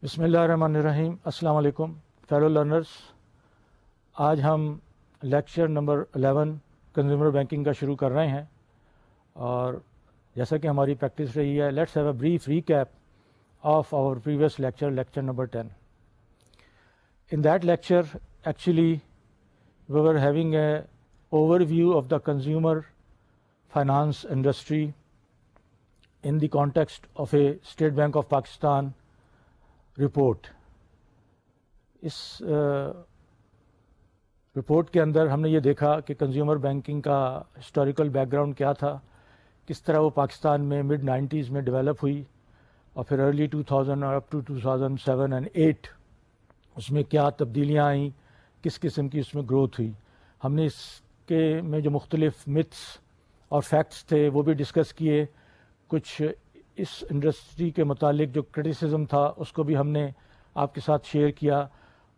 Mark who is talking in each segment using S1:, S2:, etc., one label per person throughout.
S1: بسم اللہ الرحمن الرحیم. السلام علیکم فیلو لرنرز. آج ہم لیکچر نمبر 11 کنزیومر بینکنگ کا شروع کر رہے ہیں، اور جیسا کہ ہماری پریکٹس رہی ہے، let's have a brief recap of our previous lecture number 10. In that lecture, actually, we were having a overview of the consumer finance industry in the context of a State Bank of Pakistan report. اس report کے اندر ہم نے یہ دیکھا کہ consumer banking کا historical background کیا تھا، کس طرح وہ پاکستان میں مڈ 90s میں ڈیولپ ہوئی، اور پھر ارلی 2000 اور اپ ٹو 2007 اینڈ 8 اس میں کیا تبدیلیاں آئیں، کس قسم کی اس میں گروتھ ہوئی. ہم نے اس کے میں جو مختلف متس اور فیکٹس تھے وہ بھی ڈسکس کیے. کچھ اس انڈسٹری کے متعلق جو کرٹیسزم تھا اس کو بھی ہم نے آپ کے ساتھ شیئر کیا،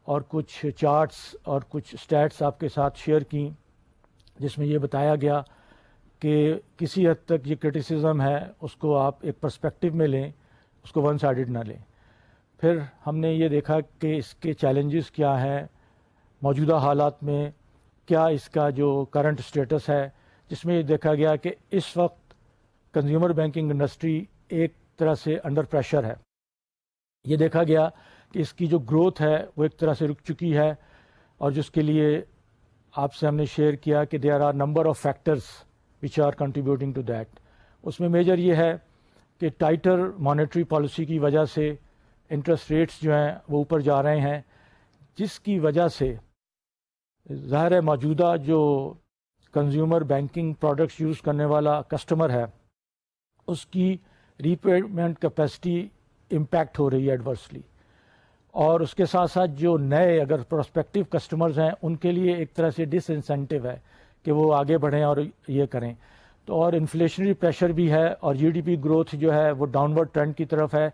S1: اور کچھ چارٹس اور کچھ اسٹیٹس آپ کے ساتھ شیئر کیں، جس میں یہ بتایا گیا کہ کسی حد تک یہ کرٹیسزم ہے اس کو آپ ایک پرسپیکٹو میں لیں، اس کو ون سائیڈڈ نہ لیں. پھر ہم نے یہ دیکھا کہ اس کے چیلنجز کیا ہیں موجودہ حالات میں، کیا اس کا جو کرنٹ اسٹیٹس ہے، جس میں یہ دیکھا گیا کہ اس وقت کنزیومر بینکنگ انڈسٹری ایک طرح سے انڈر پریشر ہے. یہ دیکھا گیا کہ اس کی جو گروتھ ہے وہ ایک طرح سے رک چکی ہے، اور جس کے لیے آپ سے ہم نے شیئر کیا کہ there are number of factors which are contributing to that. اس میں میجر یہ ہے کہ ٹائٹر مانیٹری پالیسی کی وجہ سے انٹرسٹ ریٹس جو ہیں وہ اوپر جا رہے ہیں، جس کی وجہ سے ظاہر ہے موجودہ جو کنزیومر بینکنگ پروڈکٹس یوز کرنے والا کسٹمر ہے اس کی ری پیمنٹ کیپیسٹی امپیکٹ ہو رہی ہے ایڈورسلی، اور اس کے ساتھ ساتھ جو نئے اگر پروسپیکٹیو کسٹمرز ہیں ان کے لیے ایک طرح سے ڈس انسینٹیو ہے کہ وہ آگے بڑھیں اور یہ کریں. تو اور انفلیشنری پریشر بھی ہے، اور جی ڈی پی گروتھ جو ہے وہ ڈاؤن ورڈ ٹرینڈ کی طرف ہے.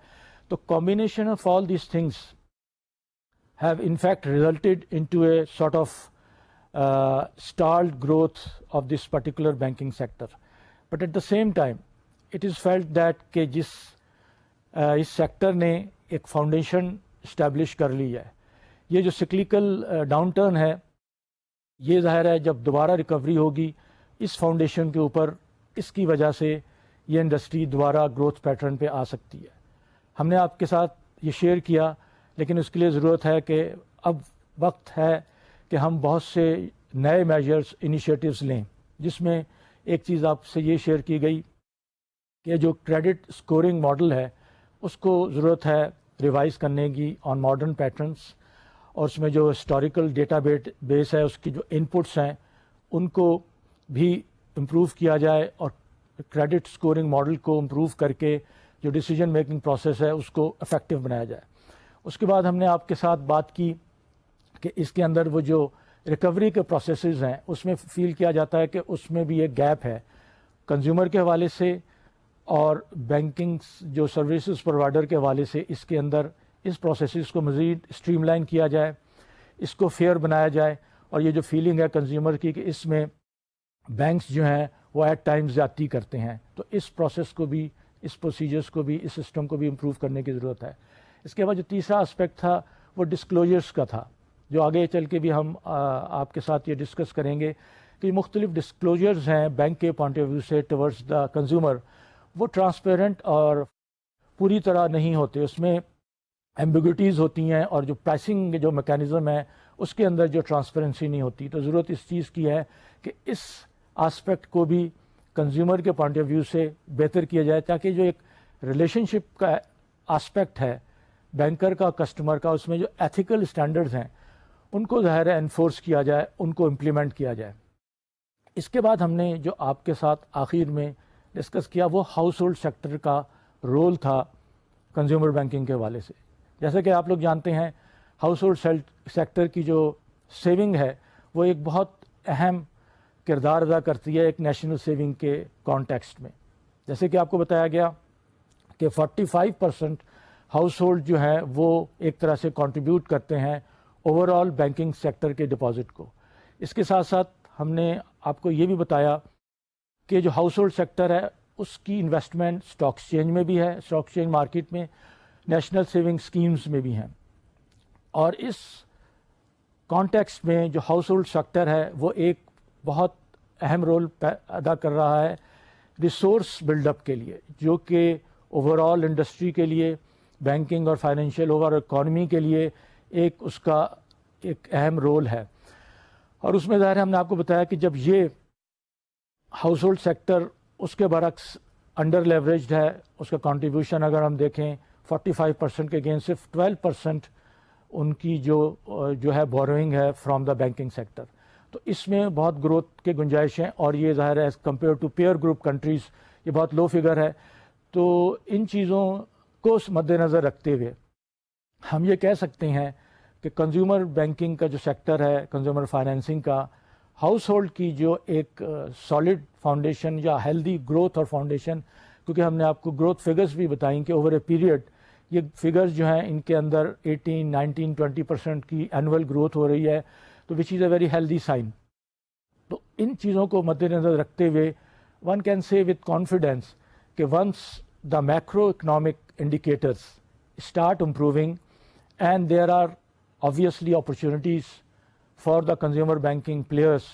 S1: تو combination of all these things have in fact resulted into a sort of stalled growth of this particular banking sector. But at the same time, it is felt that کہ اس sector نے ایک foundation establish کر لی ہے. یہ جو سکلیکل down turn ہے یہ ظاہر ہے جب دوبارہ ریکوری ہوگی اس فاؤنڈیشن کے اوپر، اس کی وجہ سے یہ انڈسٹری دوبارہ گروتھ پیٹرن پہ آ سکتی ہے. ہم نے آپ کے ساتھ یہ شیئر کیا، لیکن اس کے لیے ضرورت ہے کہ اب وقت ہے کہ ہم بہت سے نئے میجرز انیشیٹوز لیں، جس میں ایک چیز آپ سے یہ شیئر کی گئی کہ جو کریڈٹ اسکورنگ ماڈل ہے اس کو ضرورت ہے ریوائز کرنے کی آن ماڈرن پیٹرنس، اور اس میں جو ہسٹوریکل ڈیٹا بیس ہے اس کی جو ان پٹس ہیں ان کو بھی امپروو کیا جائے، اور کریڈٹ اسکورنگ ماڈل کو امپروو کر کے جو ڈیسیجن میکنگ پروسیس ہے اس کو افیکٹو بنایا جائے. اس کے بعد ہم نے آپ کے ساتھ بات کی کہ اس کے اندر وہ جو ریکوری کے پروسیسز ہیں اس میں فیل کیا جاتا ہے کہ اس میں بھی ایک گیپ ہے کنزیومر کے حوالے سے اور بینکنگ جو سروسز پرووائڈر کے حوالے سے. اس کے اندر اس پروسیسز کو مزید اسٹریم لائن کیا جائے، اس کو فیئر بنایا جائے، اور یہ جو فیلنگ ہے کنزیومر کی کہ اس میں بینکس جو ہیں وہ ایٹ ٹائم زیادتی کرتے ہیں، تو اس پروسیس کو بھی، اس پروسیجرز کو بھی، اس سسٹم کو بھی امپروو کرنے کی ضرورت ہے. اس کے بعد جو تیسرا اسپیکٹ تھا وہ ڈسکلوجرز کا تھا، جو آگے چل کے بھی ہم آپ کے ساتھ یہ ڈسکس کریں گے کہ مختلف ڈسکلوجرز ہیں بینک کے پوائنٹ آف ویو سے ٹورڈز دا کنزیومر، وہ ٹرانسپیرنٹ اور پوری طرح نہیں ہوتے، اس میں ایمبیگوٹیز ہوتی ہیں، اور جو پرائسنگ جو میکینزم ہے اس کے اندر جو ٹرانسپیرنسی نہیں ہوتی. تو ضرورت اس چیز کی ہے کہ اس آسپیکٹ کو بھی کنزیومر کے پوائنٹ آف ویو سے بہتر کیا جائے، تاکہ جو ایک ریلیشن شپ کا آسپیکٹ ہے بینکر کا کسٹمر کا، اس میں جو ایتھیکل اسٹینڈرڈز ہیں ان کو ظاہر ہے انفورس کیا جائے، ان کو امپلیمنٹ کیا جائے. اس کے بعد ہم نے جو آپ کے ساتھ آخر میں ڈسکس کیا وہ ہاؤس ہولڈ سیکٹر کا رول تھا کنزیومر بینکنگ کے حوالے سے. جیسا کہ آپ لوگ جانتے ہیں ہاؤس ہولڈ سیکٹر کی جو سیونگ ہے وہ ایک بہت اہم کردار ادا کرتی ہے ایک نیشنل سیونگ کے کانٹیکسٹ میں. جیسے کہ آپ کو بتایا گیا کہ 45% ہاؤس ہولڈ جو ہیں وہ ایک طرح سے کنٹریبیوٹ کرتے ہیں اوور آل بینکنگ سیکٹر کے ڈپازٹ کو. اس کے ساتھ ساتھ ہم نے آپ کو یہ بھی بتایا کہ جو ہاؤس ہولڈ سیکٹر ہے اس کی انویسٹمنٹ اسٹاک ایکسچینج میں بھی ہے، اسٹاک ایکسچینج مارکیٹ میں. نیشنل سیونگ اسکیمز میں بھی ہیں. اور اس کانٹیکسٹ میں جو ہاؤس ہولڈ سیکٹر ہے وہ ایک بہت اہم رول ادا کر رہا ہے ریسورس بلڈ اپ کے لیے، جو کہ اوور آل انڈسٹری کے لیے، بینکنگ اور فائنینشیل اوور اکانومی کے لیے اس کا ایک اہم رول ہے. اور اس میں ظاہر ہے ہم نے آپ کو بتایا کہ جب یہ ہاؤس ہولڈ سیکٹر اس کے برعکس انڈر لیوریجڈ ہے، اس کا کنٹریبیوشن اگر ہم دیکھیں 45% کے اگینسٹ صرف 12% ان کی جو ہے بوروئنگ ہے فرام دا بینکنگ سیکٹر. تو اس میں بہت گروتھ کے گنجائش ہیں، اور یہ ظاہر ہے as compare to peer group countries یہ بہت لو فگر ہے. تو ان چیزوں کو مد نظر رکھتے ہوئے ہم یہ کہہ سکتے ہیں کہ کنزیومر بینکنگ کا جو سیکٹر ہے، کنزیومر فائنینسنگ کا، ہاؤس ہولڈ کی جو ایک سالڈ فاؤنڈیشن یا ہیلدی گروتھ اور فاؤنڈیشن، کیونکہ ہم نے آپ کو گروتھ فگرز بھی بتائیں کہ اوور اے پیریڈ یہ فگرز جو ہیں ان کے اندر 18, 19, 20% کی اینول گروتھ ہو رہی ہے، تو which is a very healthy sign. تو ان چیزوں کو مد نظر رکھتے ہوئے one can say with confidence کہ once the macroeconomic indicators start improving and there are obviously opportunities for the consumer banking players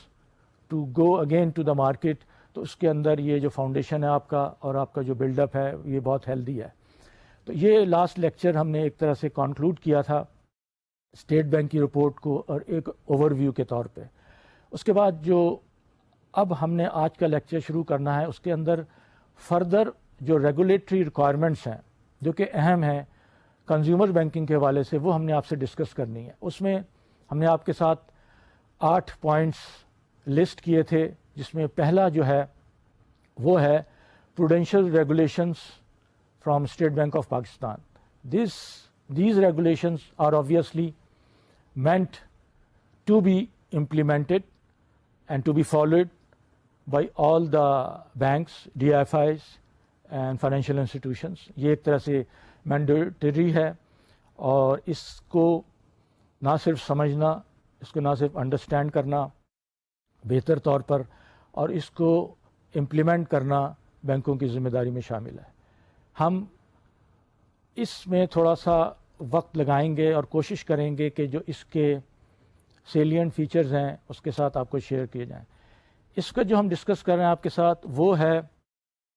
S1: to go again to the market، تو اس کے اندر یہ جو فاؤنڈیشن ہے آپ کا اور آپ کا جو بلڈ اپ ہے یہ بہت ہیلدی ہے. تو یہ لاسٹ لیکچر ہم نے ایک طرح سے کنکلوڈ کیا تھا اسٹیٹ بینک کی رپورٹ کو اور ایک اوور ویو کے طور پہ. اس کے بعد جو اب ہم نے آج کا لیکچر شروع کرنا ہے اس کے اندر فردر جو ریگولیٹری ریکوائرمنٹس ہیں جو کہ اہم ہیں کنزیومر بینکنگ کے حوالے سے، وہ ہم نے آپ سے ڈسکس کرنی ہے. اس میں ہم نے آپ کے ساتھ 8 پوائنٹس لسٹ کیے تھے، جس میں پہلا جو ہے وہ ہے prudential regulations from State Bank of Pakistan. These regulations are obviously meant to be implemented and to be followed by all the banks, DFIs and financial institutions. یہ ایک طرح سے مینڈیٹری ہے، اور اس کو نہ صرف سمجھنا، اس کو نہ صرف انڈرسٹینڈ کرنا بہتر طور پر، اور اس کو امپلیمنٹ کرنا بینکوں کی ذمہ داری میں شامل ہے. ہم اس میں تھوڑا سا وقت لگائیں گے اور کوشش کریں گے کہ جو اس کے سیلینٹ فیچرز ہیں اس کے ساتھ آپ کو شیئر کیے جائیں. اس کا جو ہم ڈسکس کر رہے ہیں آپ کے ساتھ وہ ہے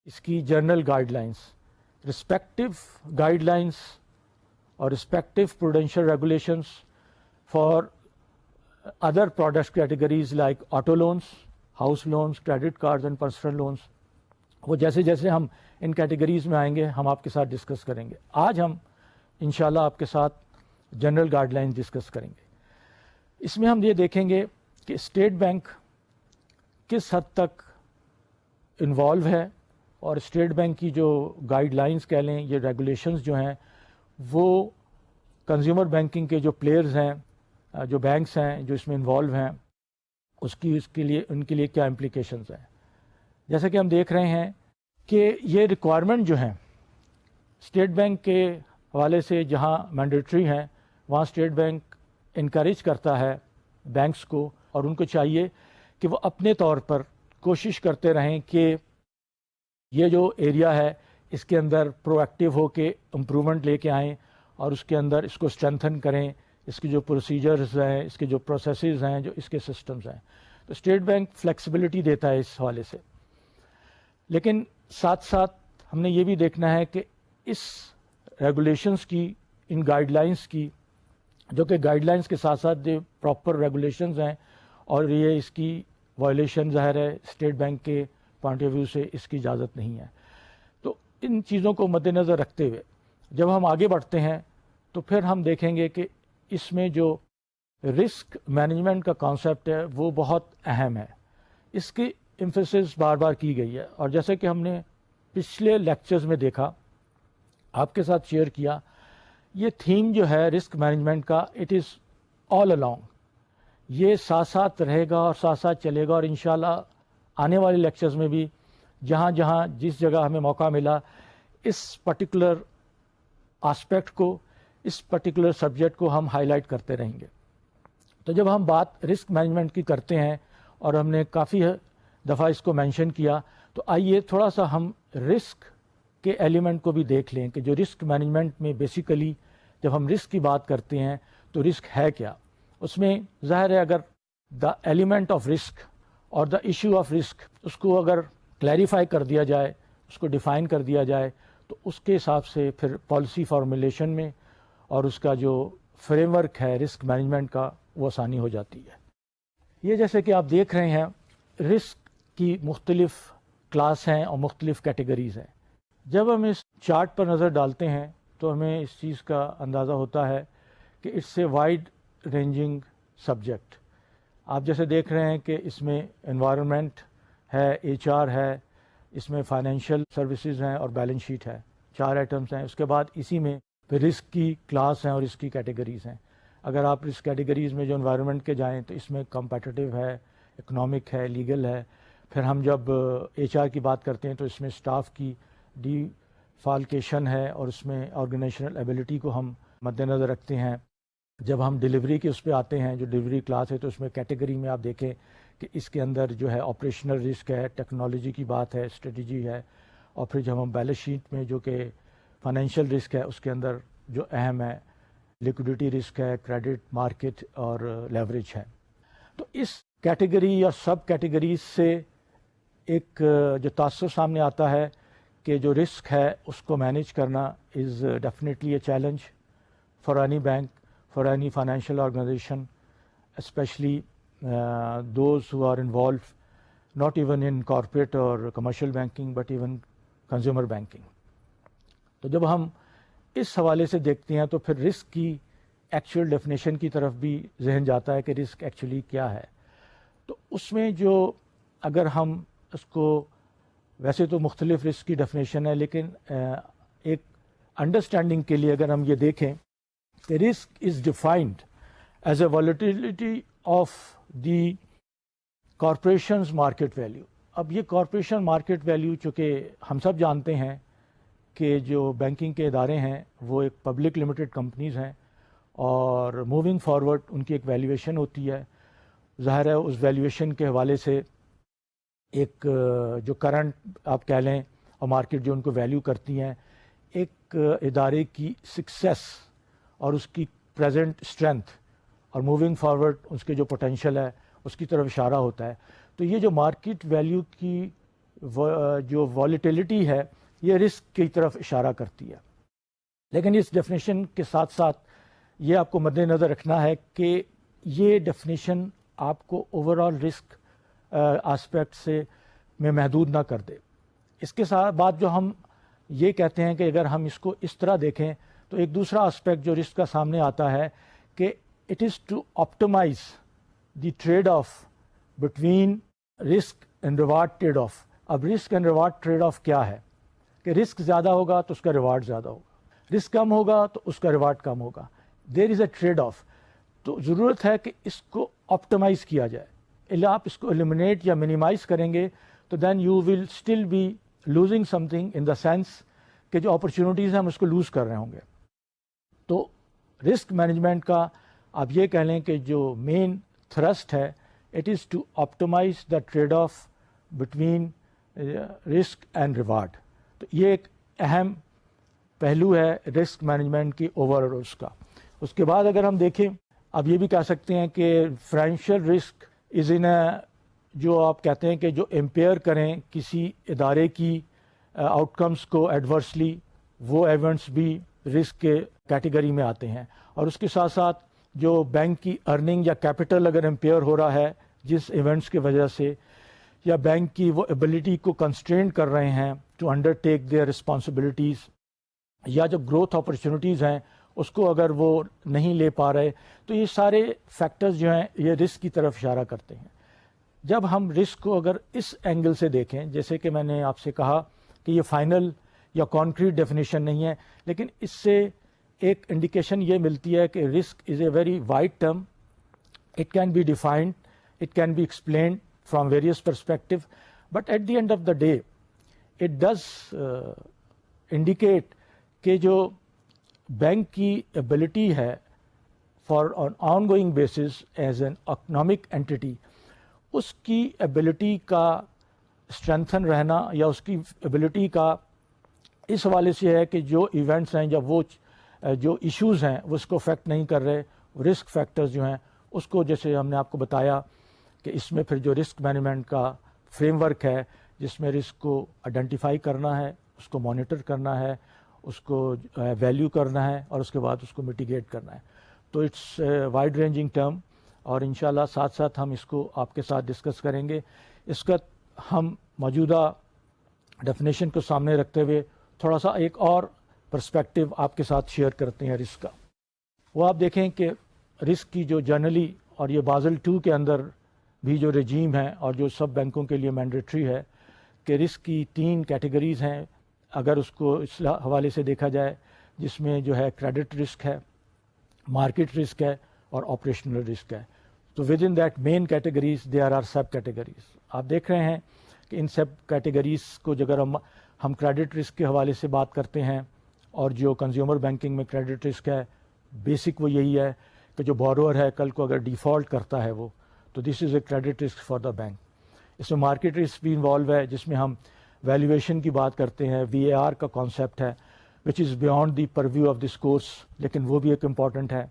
S1: اس کی general guidelines, respective guidelines اور respective prudential regulations for other product categories like auto loans, house loans, credit cards and personal loans. وہ جیسے جیسے ہم ان کیٹیگریز میں آئیں گے ہم آپ کے ساتھ ڈسکس کریں گے. آج ہم انشاءاللہ آپ کے ساتھ جنرل گائیڈ لائنز ڈسکس کریں گے. اس میں ہم یہ دیکھیں گے کہ اسٹیٹ بینک کس حد تک انوالو ہے، اور اسٹیٹ بینک کی جو گائیڈ لائنز کہہ لیں، یہ ریگولیشنز جو ہیں وہ کنزیومر بینکنگ کے جو پلیئرز ہیں، جو بینکس ہیں جو اس میں انوالو ہیں، اس کے لیے ان کے لیے کیا امپلیکیشنز ہیں. جیسا کہ ہم دیکھ رہے ہیں کہ یہ ریکوائرمنٹ جو ہیں اسٹیٹ بینک کے حوالے سے جہاں مینڈیٹری ہیں، وہاں اسٹیٹ بینک انکریج کرتا ہے بینکس کو، اور ان کو چاہیے کہ وہ اپنے طور پر کوشش کرتے رہیں کہ یہ جو ایریا ہے اس کے اندر پرو ایکٹیو ہو کے امپرومنٹ لے کے آئیں، اور اس کے اندر اس کو اسٹرینتھن کریں، اس کی جو پروسیجرز ہیں، اس کے جو پروسیسز ہیں، جو اس کے سسٹمز ہیں. تو اسٹیٹ بینک فلیکسیبلٹی دیتا ہے اس حوالے سے. لیکن ساتھ ساتھ ہم نے یہ بھی دیکھنا ہے کہ اس ریگولیشنز کی، ان گائیڈ لائنس کی، جو کہ گائیڈ لائنس کے ساتھ ساتھ جو پراپر ریگولیشنز ہیں، اور یہ اس کی وائلیشن ظاہر ہے اسٹیٹ بینک کے پوائنٹ آف ویو سے اس کی اجازت نہیں ہے. تو ان چیزوں کو مد نظر رکھتے ہوئے جب ہم آگے بڑھتے ہیں تو پھر ہم دیکھیں گے کہ اس میں جو رسک مینجمنٹ کا کانسیپٹ ہے وہ بہت اہم ہے. اس کی ایمفیسس بار بار کی گئی ہے، اور جیسے کہ ہم نے پچھلے لیکچرز میں دیکھا، آپ کے ساتھ شیئر کیا، یہ تھیم جو ہے رسک مینجمنٹ کا، اٹ از آل along، یہ ساتھ ساتھ رہے گا اور ساتھ ساتھ چلے گا. اور انشاءاللہ آنے والے لیکچرز میں بھی جہاں جہاں جس جگہ ہمیں موقع ملا اس پرٹیکولر آسپیکٹ کو، اس پرٹیکولر سبجیکٹ کو ہم ہائی لائٹ کرتے رہیں گے. تو جب ہم بات رسک مینجمنٹ کی کرتے ہیں، اور ہم نے کافی دفعہ اس کو مینشن کیا، تو آئیے تھوڑا سا ہم رسک کے ایلیمنٹ کو بھی دیکھ لیں کہ جو رسک مینجمنٹ میں بیسیکلی جب ہم رسک کی بات کرتے ہیں تو رسک ہے کیا. اس میں ظاہر ہے اگر دا ایلیمنٹ آف رسک اور دا ایشو آف رسک اس کو اگر کلیریفائی کر دیا جائے, اس کو ڈیفائن کر دیا جائے, تو اس کے حساب سے پھر پالیسی فارمولیشن میں اور اس کا جو فریم ورک ہے رسک مینجمنٹ کا وہ آسانی ہو جاتی ہے. یہ جیسے کہ آپ دیکھ رہے ہیں رسک کی مختلف کلاس ہیں اور مختلف کیٹیگریز ہیں. جب ہم اس چارٹ پر نظر ڈالتے ہیں تو ہمیں اس چیز کا اندازہ ہوتا ہے کہ it's a wide ranging subject. آپ جیسے دیکھ رہے ہیں کہ اس میں انوائرمنٹ ہے, ایچ آر ہے, اس میں فائنینشیل سروسز ہیں اور بیلنس شیٹ ہے, 4 آئٹمس ہیں. اس کے بعد اسی میں پھر رسک کی کلاس ہیں اور اس کی کیٹیگریز ہیں. اگر آپ رسک کیٹیگریز میں جو انوائرمنٹ کے جائیں تو اس میں کمپیٹیٹیو ہے, اکنامک ہے, لیگل ہے. پھر ہم جب ایچ آر کی بات کرتے ہیں تو اس میں اسٹاف کی ڈیفالکیشن ہے اور اس میں آرگنائزیشنل ایبلٹی کو ہم مد نظر رکھتے ہیں. جب ہم ڈلیوری کے اس پہ آتے ہیں جو ڈلیوری کلاس ہے تو اس میں کیٹیگری میں آپ دیکھیں کہ اس کے اندر جو ہے آپریشنل رسک ہے, ٹیکنالوجی کی بات ہے, اسٹریٹجی ہے. اور پھر جب ہم بیلنس شیٹ میں جو کہ فائنینشیل رسک ہے اس کے اندر جو اہم ہے لیکوڈیٹی رسک ہے, کریڈٹ مارکیٹ اور لیوریج ہے. تو اس کیٹیگری یا سب کیٹیگریز سے ایک جو تاثر سامنے آتا ہے کہ جو رسک ہے اس کو مینیج کرنا is definitely a challenge for any bank, for any financial organisation, especially those who are involved not even in corporate or commercial banking but even consumer banking. تو جب ہم اس حوالے سے دیکھتے ہیں تو پھر رسک کی ایکچوئل ڈیفینیشن کی طرف بھی ذہن جاتا ہے کہ رسک ایکچولی کیا ہے. تو اس میں جو اگر ہم اس کو ویسے تو مختلف رسک کی ڈیفینیشن ہے لیکن ایک انڈرسٹینڈنگ کے لیے اگر ہم یہ دیکھیں کہ risk is defined as a ولیٹیلٹی of the corporations market value. اب یہ کارپوریشن مارکیٹ ویلیو چونکہ ہم سب جانتے ہیں کہ جو بینکنگ کے ادارے ہیں وہ ایک پبلک لمیٹڈ کمپنیز ہیں اور موونگ فارورڈ ان کی ایک ویلیویشن ہوتی ہے. ظاہر ہے اس ویلیویشن کے حوالے سے ایک جو کرنٹ آپ کہہ لیں اور مارکیٹ جو ان کو ویلیو کرتی ہیں ایک ادارے کی سکسیس اور اس کی پریزنٹ اسٹرینتھ اور موونگ فارورڈ اس کے جو پوٹینشیل ہے اس کی طرف اشارہ ہوتا ہے. تو یہ جو مارکیٹ ویلیو کی جو والیٹیلٹی ہے یہ رسک کی طرف اشارہ کرتی ہے. لیکن اس ڈیفینیشن کے ساتھ ساتھ یہ آپ کو مد نظر رکھنا ہے کہ یہ ڈیفینیشن آپ کو اوور آل رسک آسپیکٹ سے میں محدود نہ کر دے. اس کے ساتھ بعد جو ہم یہ کہتے ہیں کہ اگر ہم اس کو اس طرح دیکھیں تو ایک دوسرا آسپیکٹ جو رسک کا سامنے آتا ہے کہ it is to optimize the trade off between risk and reward trade off. اب risk and reward trade off کیا ہے کہ رسک زیادہ ہوگا تو اس کا ریوارڈ زیادہ ہوگا, رسک کم ہوگا تو اس کا ریوارڈ کم ہوگا. دیر از اے ٹریڈ آف. تو ضرورت ہے کہ اس کو آپٹمائز کیا جائے. آپ اس کو ایلیمنیٹ یا منیمائز کریں گے تو then you will still be losing something in the sense کہ جو اپرچونیٹیز ہیں ہم اس کو لوز کر رہے ہوں گے. تو رسک مینجمنٹ کا آپ یہ کہہ لیں کہ جو مین تھرسٹ ہے it is to optimise the trade off between risk and reward. تو یہ ایک اہم پہلو ہے رسک مینجمنٹ کی اوور آل کا. اس کے بعد اگر ہم دیکھیں اب یہ بھی کہہ سکتے ہیں کہ فائنینشیل رسک از ان جو آپ کہتے ہیں کہ جو امپیئر کریں کسی ادارے کی آؤٹ کمس کو ایڈورسلی, وہ ایونٹس بھی رسک کے کیٹیگری میں آتے ہیں. اور اس کے ساتھ ساتھ جو بینک کی ارننگ یا کیپٹل اگر امپیئر ہو رہا ہے جس ایونٹس کی وجہ سے, یا بینک کی وہ ایبلٹی کو کنسٹرینٹ کر رہے ہیں to undertake their responsibilities, یا جو گروتھ اپرچونیٹیز ہیں اس کو اگر وہ نہیں لے پا رہے, تو یہ سارے فیکٹرز جو ہیں یہ رسک کی طرف اشارہ کرتے ہیں. جب ہم رسک کو اگر اس اینگل سے دیکھیں, جیسے کہ میں نے آپ سے کہا کہ یہ فائنل یا کانکریٹ ڈیفینیشن نہیں ہے, لیکن اس سے ایک انڈیکیشن یہ ملتی ہے کہ risk is a very wide term. It can be defined, it can be explained from various perspective, but at the end of the day it does indicate کہ جو بینک کی ایبلٹی ہے for on ongoing basis as an economic entity, اس کی ability کا strengthen رہنا یا اس کی ایبلٹی کا اس حوالے سے ہے کہ جو ایونٹس ہیں یا وہ جو ایشوز ہیں وہ اس کو افیکٹ نہیں کر رہے. رسک فیکٹرز جو ہیں اس کو جیسے ہم نے آپ کو بتایا کہ اس میں پھر جو رسک مینجمنٹ کا فریم ورک ہے جس میں رسک کو آئیڈینٹیفائی کرنا ہے, اس کو مانیٹر کرنا ہے, اس کو ویلیو کرنا ہے اور اس کے بعد اس کو میٹیگیٹ کرنا ہے. تو اٹس وائڈ رینجنگ ٹرم اور انشاءاللہ ساتھ ساتھ ہم اس کو آپ کے ساتھ ڈسکس کریں گے. اس کا ہم موجودہ ڈیفینیشن کو سامنے رکھتے ہوئے تھوڑا سا ایک اور پرسپیکٹو آپ کے ساتھ شیئر کرتے ہیں رسک کا. وہ آپ دیکھیں کہ رسک کی جو جرنلی اور یہ بازل 2 کے اندر بھی جو رجیم ہے اور جو سب بینکوں کے لیے مینڈیٹری ہے کہ رسک کی 3 کیٹیگریز ہیں اگر اس کو اس حوالے سے دیکھا جائے, جس میں جو ہے کریڈٹ رسک ہے, مارکیٹ رسک ہے اور آپریشنل رسک ہے. تو within that main categories there are subcategories. آپ دیکھ رہے ہیں کہ ان سب کیٹیگریز کو اگر ہم کریڈٹ رسک کے حوالے سے بات کرتے ہیں اور جو کنزیومر بینکنگ میں کریڈٹ رسک ہے بیسک وہ یہی ہے کہ جو بورور ہے کل کو اگر ڈیفالٹ کرتا ہے وہ تو this is a credit risk for the bank. اس میں مارکیٹ رسک بھی انوالو ہے جس میں ہم ویلیویشن کی بات کرتے ہیں, وی اے آر کا کانسیپٹ ہے which is beyond the preview of this course, لیکن وہ بھی ایک امپورٹنٹ ہے.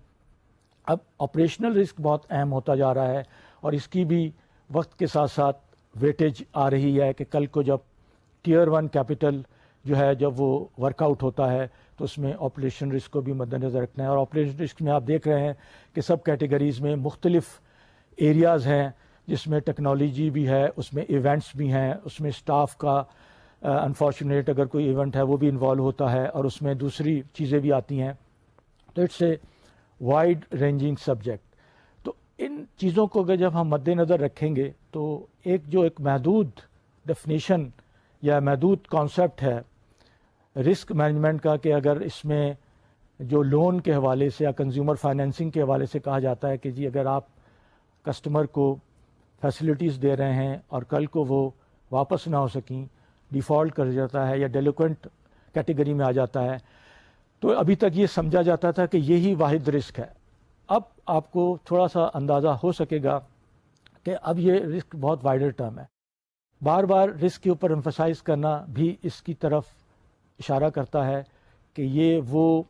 S1: اب آپریشنل رسک بہت اہم ہوتا جا رہا ہے اور اس کی بھی وقت کے ساتھ ساتھ ویٹیج آ رہی ہے کہ کل کو جب ٹیئر 1 کیپٹل جو ہے جب وہ ورک آؤٹ ہوتا ہے تو اس میں آپریشن رسک کو بھی مد نظر رکھنا ہے. اور آپریشن رسک میں آپ دیکھ رہے ہیں کہ سب کیٹیگریز میں مختلف ایریاز ہیں جس میں ٹیکنالوجی بھی ہے, اس میں ایونٹس بھی ہیں, اس میں اسٹاف کا انفارچونیٹ اگر کوئی ایونٹ ہے وہ بھی انوالو ہوتا ہے اور اس میں دوسری چیزیں بھی آتی ہیں. تو it's a wide ranging subject. تو ان چیزوں کو اگر جب ہم مد نظر رکھیں گے تو ایک محدود ڈیفینیشن یا محدود کانسیپٹ ہے رسک مینجمنٹ کا کہ اگر اس میں جو لون کے حوالے سے یا کنزیومر فائنینسنگ کے حوالے سے کہا جاتا ہے کہ جی اگر آپ کسٹمر کو فیسلٹیز دے رہے ہیں اور کل کو وہ واپس نہ ہو سکیں, ڈیفالٹ کر جاتا ہے یا ڈیلیکوینٹ کیٹیگری میں آ جاتا ہے, تو ابھی تک یہ سمجھا جاتا تھا کہ یہی واحد رسک ہے. اب آپ کو تھوڑا سا اندازہ ہو سکے گا کہ اب یہ رسک بہت وائڈر ٹرم ہے. بار بار رسک کے اوپر ایمفسائز کرنا بھی اس کی طرف اشارہ کرتا ہے کہ یہ وہ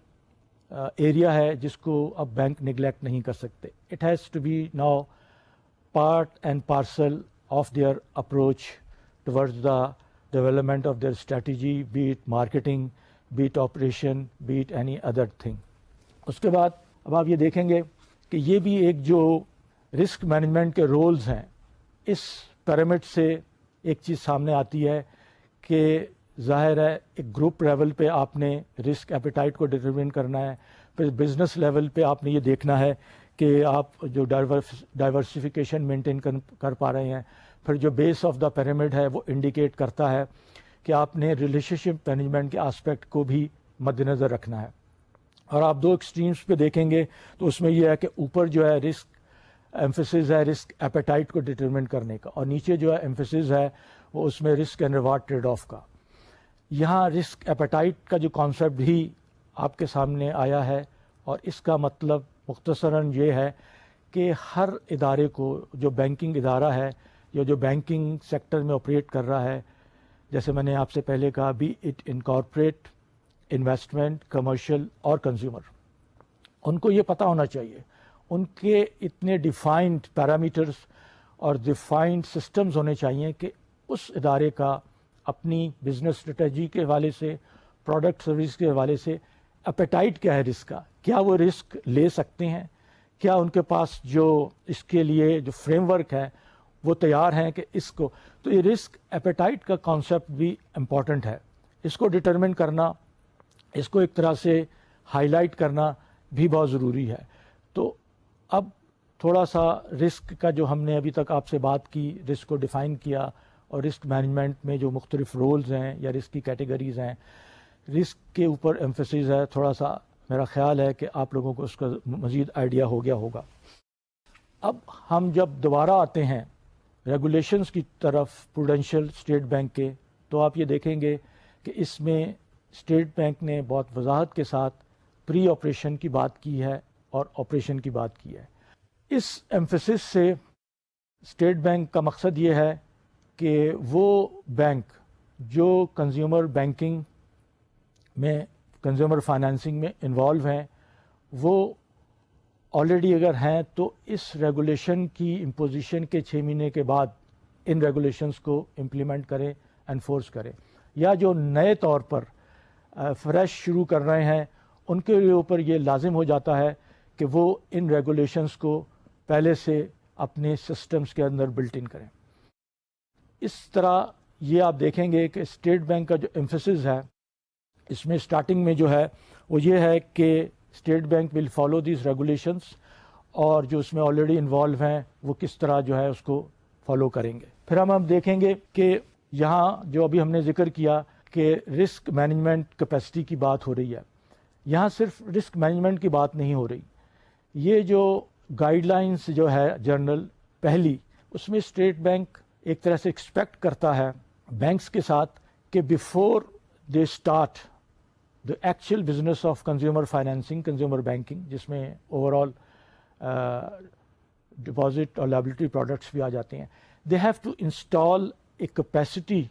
S1: ایریا ہے جس کو اب بینک نگلیکٹ نہیں کر سکتے. It has to be now part and parcel of their approach towards the development of their strategy, be it marketing, be it operation, be it any other thing. اس کے بعد اب آپ یہ دیکھیں گے کہ یہ بھی ایک جو رسک مینجمنٹ کے رولز ہیں اس پیرامڈ سے ایک چیز سامنے آتی ہے کہ ظاہر ہے ایک گروپ لیول پہ آپ نے رسک ایپیٹائٹ کو ڈٹرمن کرنا ہے, پھر بزنس لیول پہ آپ نے یہ دیکھنا ہے کہ آپ جو ڈائیورسفیکیشن مینٹین کر پا رہے ہیں, پھر جو بیس آف دا پیرامڈ ہے وہ انڈیکیٹ کرتا ہے کہ آپ نے ریلیشن شپ مینجمنٹ کے آسپیکٹ کو بھی مد نظر رکھنا ہے. اور آپ 2 ایکسٹریمز پہ دیکھیں گے تو اس میں یہ ہے کہ اوپر جو ہے رسک ایمفسس ہے رسک ایپیٹائٹ کو ڈٹرمن کرنے کا, اور نیچے جو ہے ایمفسس ہے وہ اس میں risk and reward trade off کا. یہاں رسک ایپیٹائٹ کا جو کانسیپٹ بھی آپ کے سامنے آیا ہے اور اس کا مطلب مختصراً یہ ہے کہ ہر ادارے کو جو بینکنگ ادارہ ہے یا جو بینکنگ سیکٹر میں آپریٹ کر رہا ہے, جیسے میں نے آپ سے پہلے کہا be it incorporate, investment, commercial اور کنزیومر, ان کو یہ پتہ ہونا چاہیے, ان کے اتنے ڈیفائنڈ پیرامیٹرز اور ڈیفائنڈ سسٹمز ہونے چاہیے کہ اس ادارے کا اپنی بزنس اسٹریٹجی کے حوالے سے, پروڈکٹ سروس کے حوالے سے اپیٹائٹ کیا ہے رسک کا, کیا وہ رسک لے سکتے ہیں, کیا ان کے پاس جو اس کے لیے جو فریم ورک ہے وہ تیار ہیں کہ اس کو. تو یہ رسک ایپیٹائٹ کا کانسیپٹ بھی امپورٹنٹ ہے, اس کو ڈٹرمن کرنا, اس کو ایک طرح سے ہائی لائٹ کرنا بھی بہت ضروری ہے. تو اب تھوڑا سا رسک کا جو ہم نے ابھی تک آپ سے بات کی, رسک کو ڈیفائن کیا اور رسک مینجمنٹ میں جو مختلف رولز ہیں یا رسک کی کیٹیگریز ہیں, رسک کے اوپر ایمفسس ہے, تھوڑا سا میرا خیال ہے کہ آپ لوگوں کو اس کا مزید آئیڈیا ہو گیا ہوگا. اب ہم جب دوبارہ آتے ہیں ریگولیشنز کی طرف پروڈینشیل اسٹیٹ بینک کے, تو آپ یہ دیکھیں گے کہ اس میں اسٹیٹ بینک نے بہت وضاحت کے ساتھ پری آپریشن کی بات کی ہے اور آپریشن کی بات کی ہے. اس ایمفسس سے اسٹیٹ بینک کا مقصد یہ ہے کہ وہ بینک جو کنزیومر بینکنگ میں کنزیومر فائنینسنگ میں انوالو ہیں وہ آلریڈی اگر ہیں تو اس ریگولیشن کی امپوزیشن کے 6 مہینے کے بعد ان ریگولیشنز کو امپلیمنٹ کریں، انفورس کریں، یا جو نئے طور پر فریش شروع کر رہے ہیں ان کے اوپر یہ لازم ہو جاتا ہے کہ وہ ان ریگولیشنز کو پہلے سے اپنے سسٹمز کے اندر بلٹ ان کریں۔ اس طرح یہ آپ دیکھیں گے کہ اسٹیٹ بینک کا جو ایمفیسس ہے اس میں اسٹارٹنگ میں جو ہے وہ یہ ہے کہ state bank will follow these regulations, اور جو اس میں آلریڈی انوالو ہیں وہ کس طرح جو ہے اس کو فالو کریں گے۔ پھر ہم دیکھیں گے کہ یہاں جو ابھی ہم نے ذکر کیا کہ رسک مینجمنٹ کیپیسٹی کی بات ہو رہی ہے، یہاں صرف رسک مینجمنٹ کی بات نہیں ہو رہی، یہ جو گائیڈ لائنس جو ہے جرنل پہلی، اس میں اسٹیٹ بینک ایک طرح سے ایکسپیکٹ کرتا ہے بینکس کے ساتھ کہ before they start the actual business of consumer financing, consumer banking، جس میں اوور آل ڈپازٹ اور لائبلٹی پروڈکٹس بھی آ جاتے ہیں، they have to install a capacity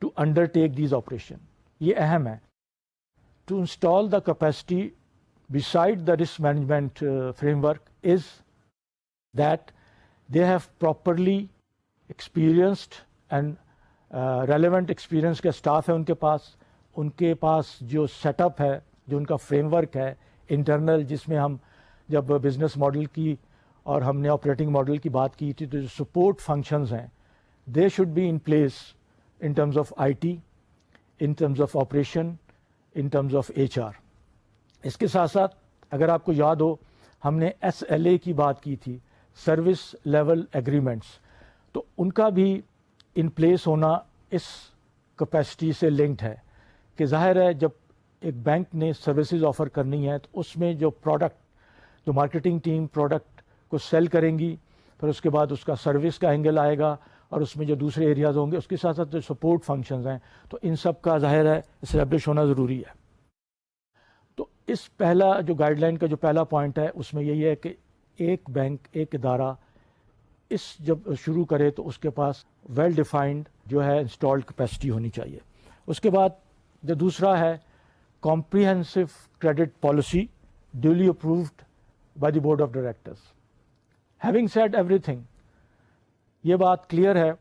S1: to undertake these operations۔ یہ اہم ہے، to install the capacity beside the risk management framework is that they have properly experienced and relevant experience کا staff ہے ان کے پاس جو سیٹ اپ ہے، جو ان کا فریم ورک ہے انٹرنل، جس میں ہم جب بزنس ماڈل کی اور ہم نے آپریٹنگ ماڈل کی بات کی تھی تو جو سپورٹ فنکشنز ہیں they should be in place in terms of IT, in terms of operation, in terms of HR. اس کے ساتھ ساتھ اگر آپ کو یاد ہو ہم نے ایس ایل اے کی بات کی تھی، سروس لیول ایگریمنٹس، تو ان کا بھی ان پلیس ہونا اس کیپیسٹی سے لنکڈ ہے کہ ظاہر ہے جب ایک بینک نے سروسز آفر کرنی ہے تو اس میں جو پروڈکٹ، جو مارکیٹنگ ٹیم پروڈکٹ کو سیل کریں گی، پھر اس کے بعد اس کا سروس کا اینگل آئے گا، اور اس میں جو دوسرے ایریاز ہوں گے، اس کے ساتھ ساتھ جو سپورٹ فنکشنز ہیں، تو ان سب کا ظاہر ہے اسٹیبلش ہونا ضروری ہے۔ تو اس پہلا جو گائیڈ لائن کا جو پہلا پوائنٹ ہے اس میں یہی ہے کہ ایک بینک، ایک ادارہ اس جب شروع کرے تو اس کے پاس ویل ڈیفائنڈ جو ہے انسٹالڈ کیپیسٹی ہونی چاہیے۔ اس کے بعد جو دوسرا ہے comprehensive credit policy duly approved by the board of directors. Having said everything, یہ بات کلیئر ہے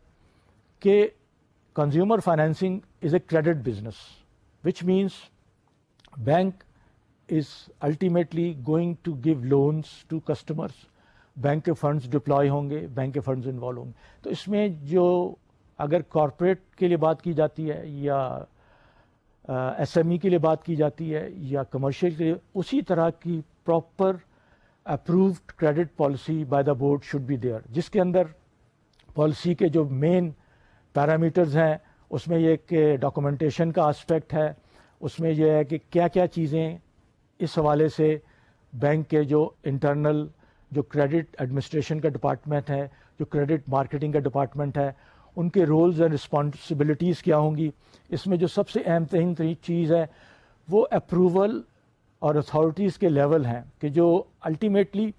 S1: کہ consumer financing is a credit business, which means bank is ultimately going to give loans to customers, bank کے funds deploy ہوں گے، bank کے funds involve ہوں گے۔ تو اس میں جو اگر کارپوریٹ کے لیے بات کی جاتی ہے یا ایس ایم ای کے لیے بات کی جاتی ہے یا کمرشل کے لیے، اسی طرح کی proper approved credit policy by the board should be there, جس کے اندر پالیسی کے جو مین پیرامیٹرز ہیں اس میں یہ کہ ڈاکومنٹیشن کا اسپیکٹ ہے، اس میں یہ ہے کہ کیا کیا چیزیں اس حوالے سے بینک کے جو انٹرنل جو کریڈٹ ایڈمنسٹریشن کا ڈپارٹمنٹ ہے، جو کریڈٹ مارکیٹنگ کا ڈپارٹمنٹ ہے، ان کے رولز اینڈ رسپانسبلٹیز کیا ہوں گی۔ اس میں جو سب سے اہم ترین چیز ہے وہ اپروول اور اتھارٹیز کے لیول ہیں کہ جو الٹیمیٹلی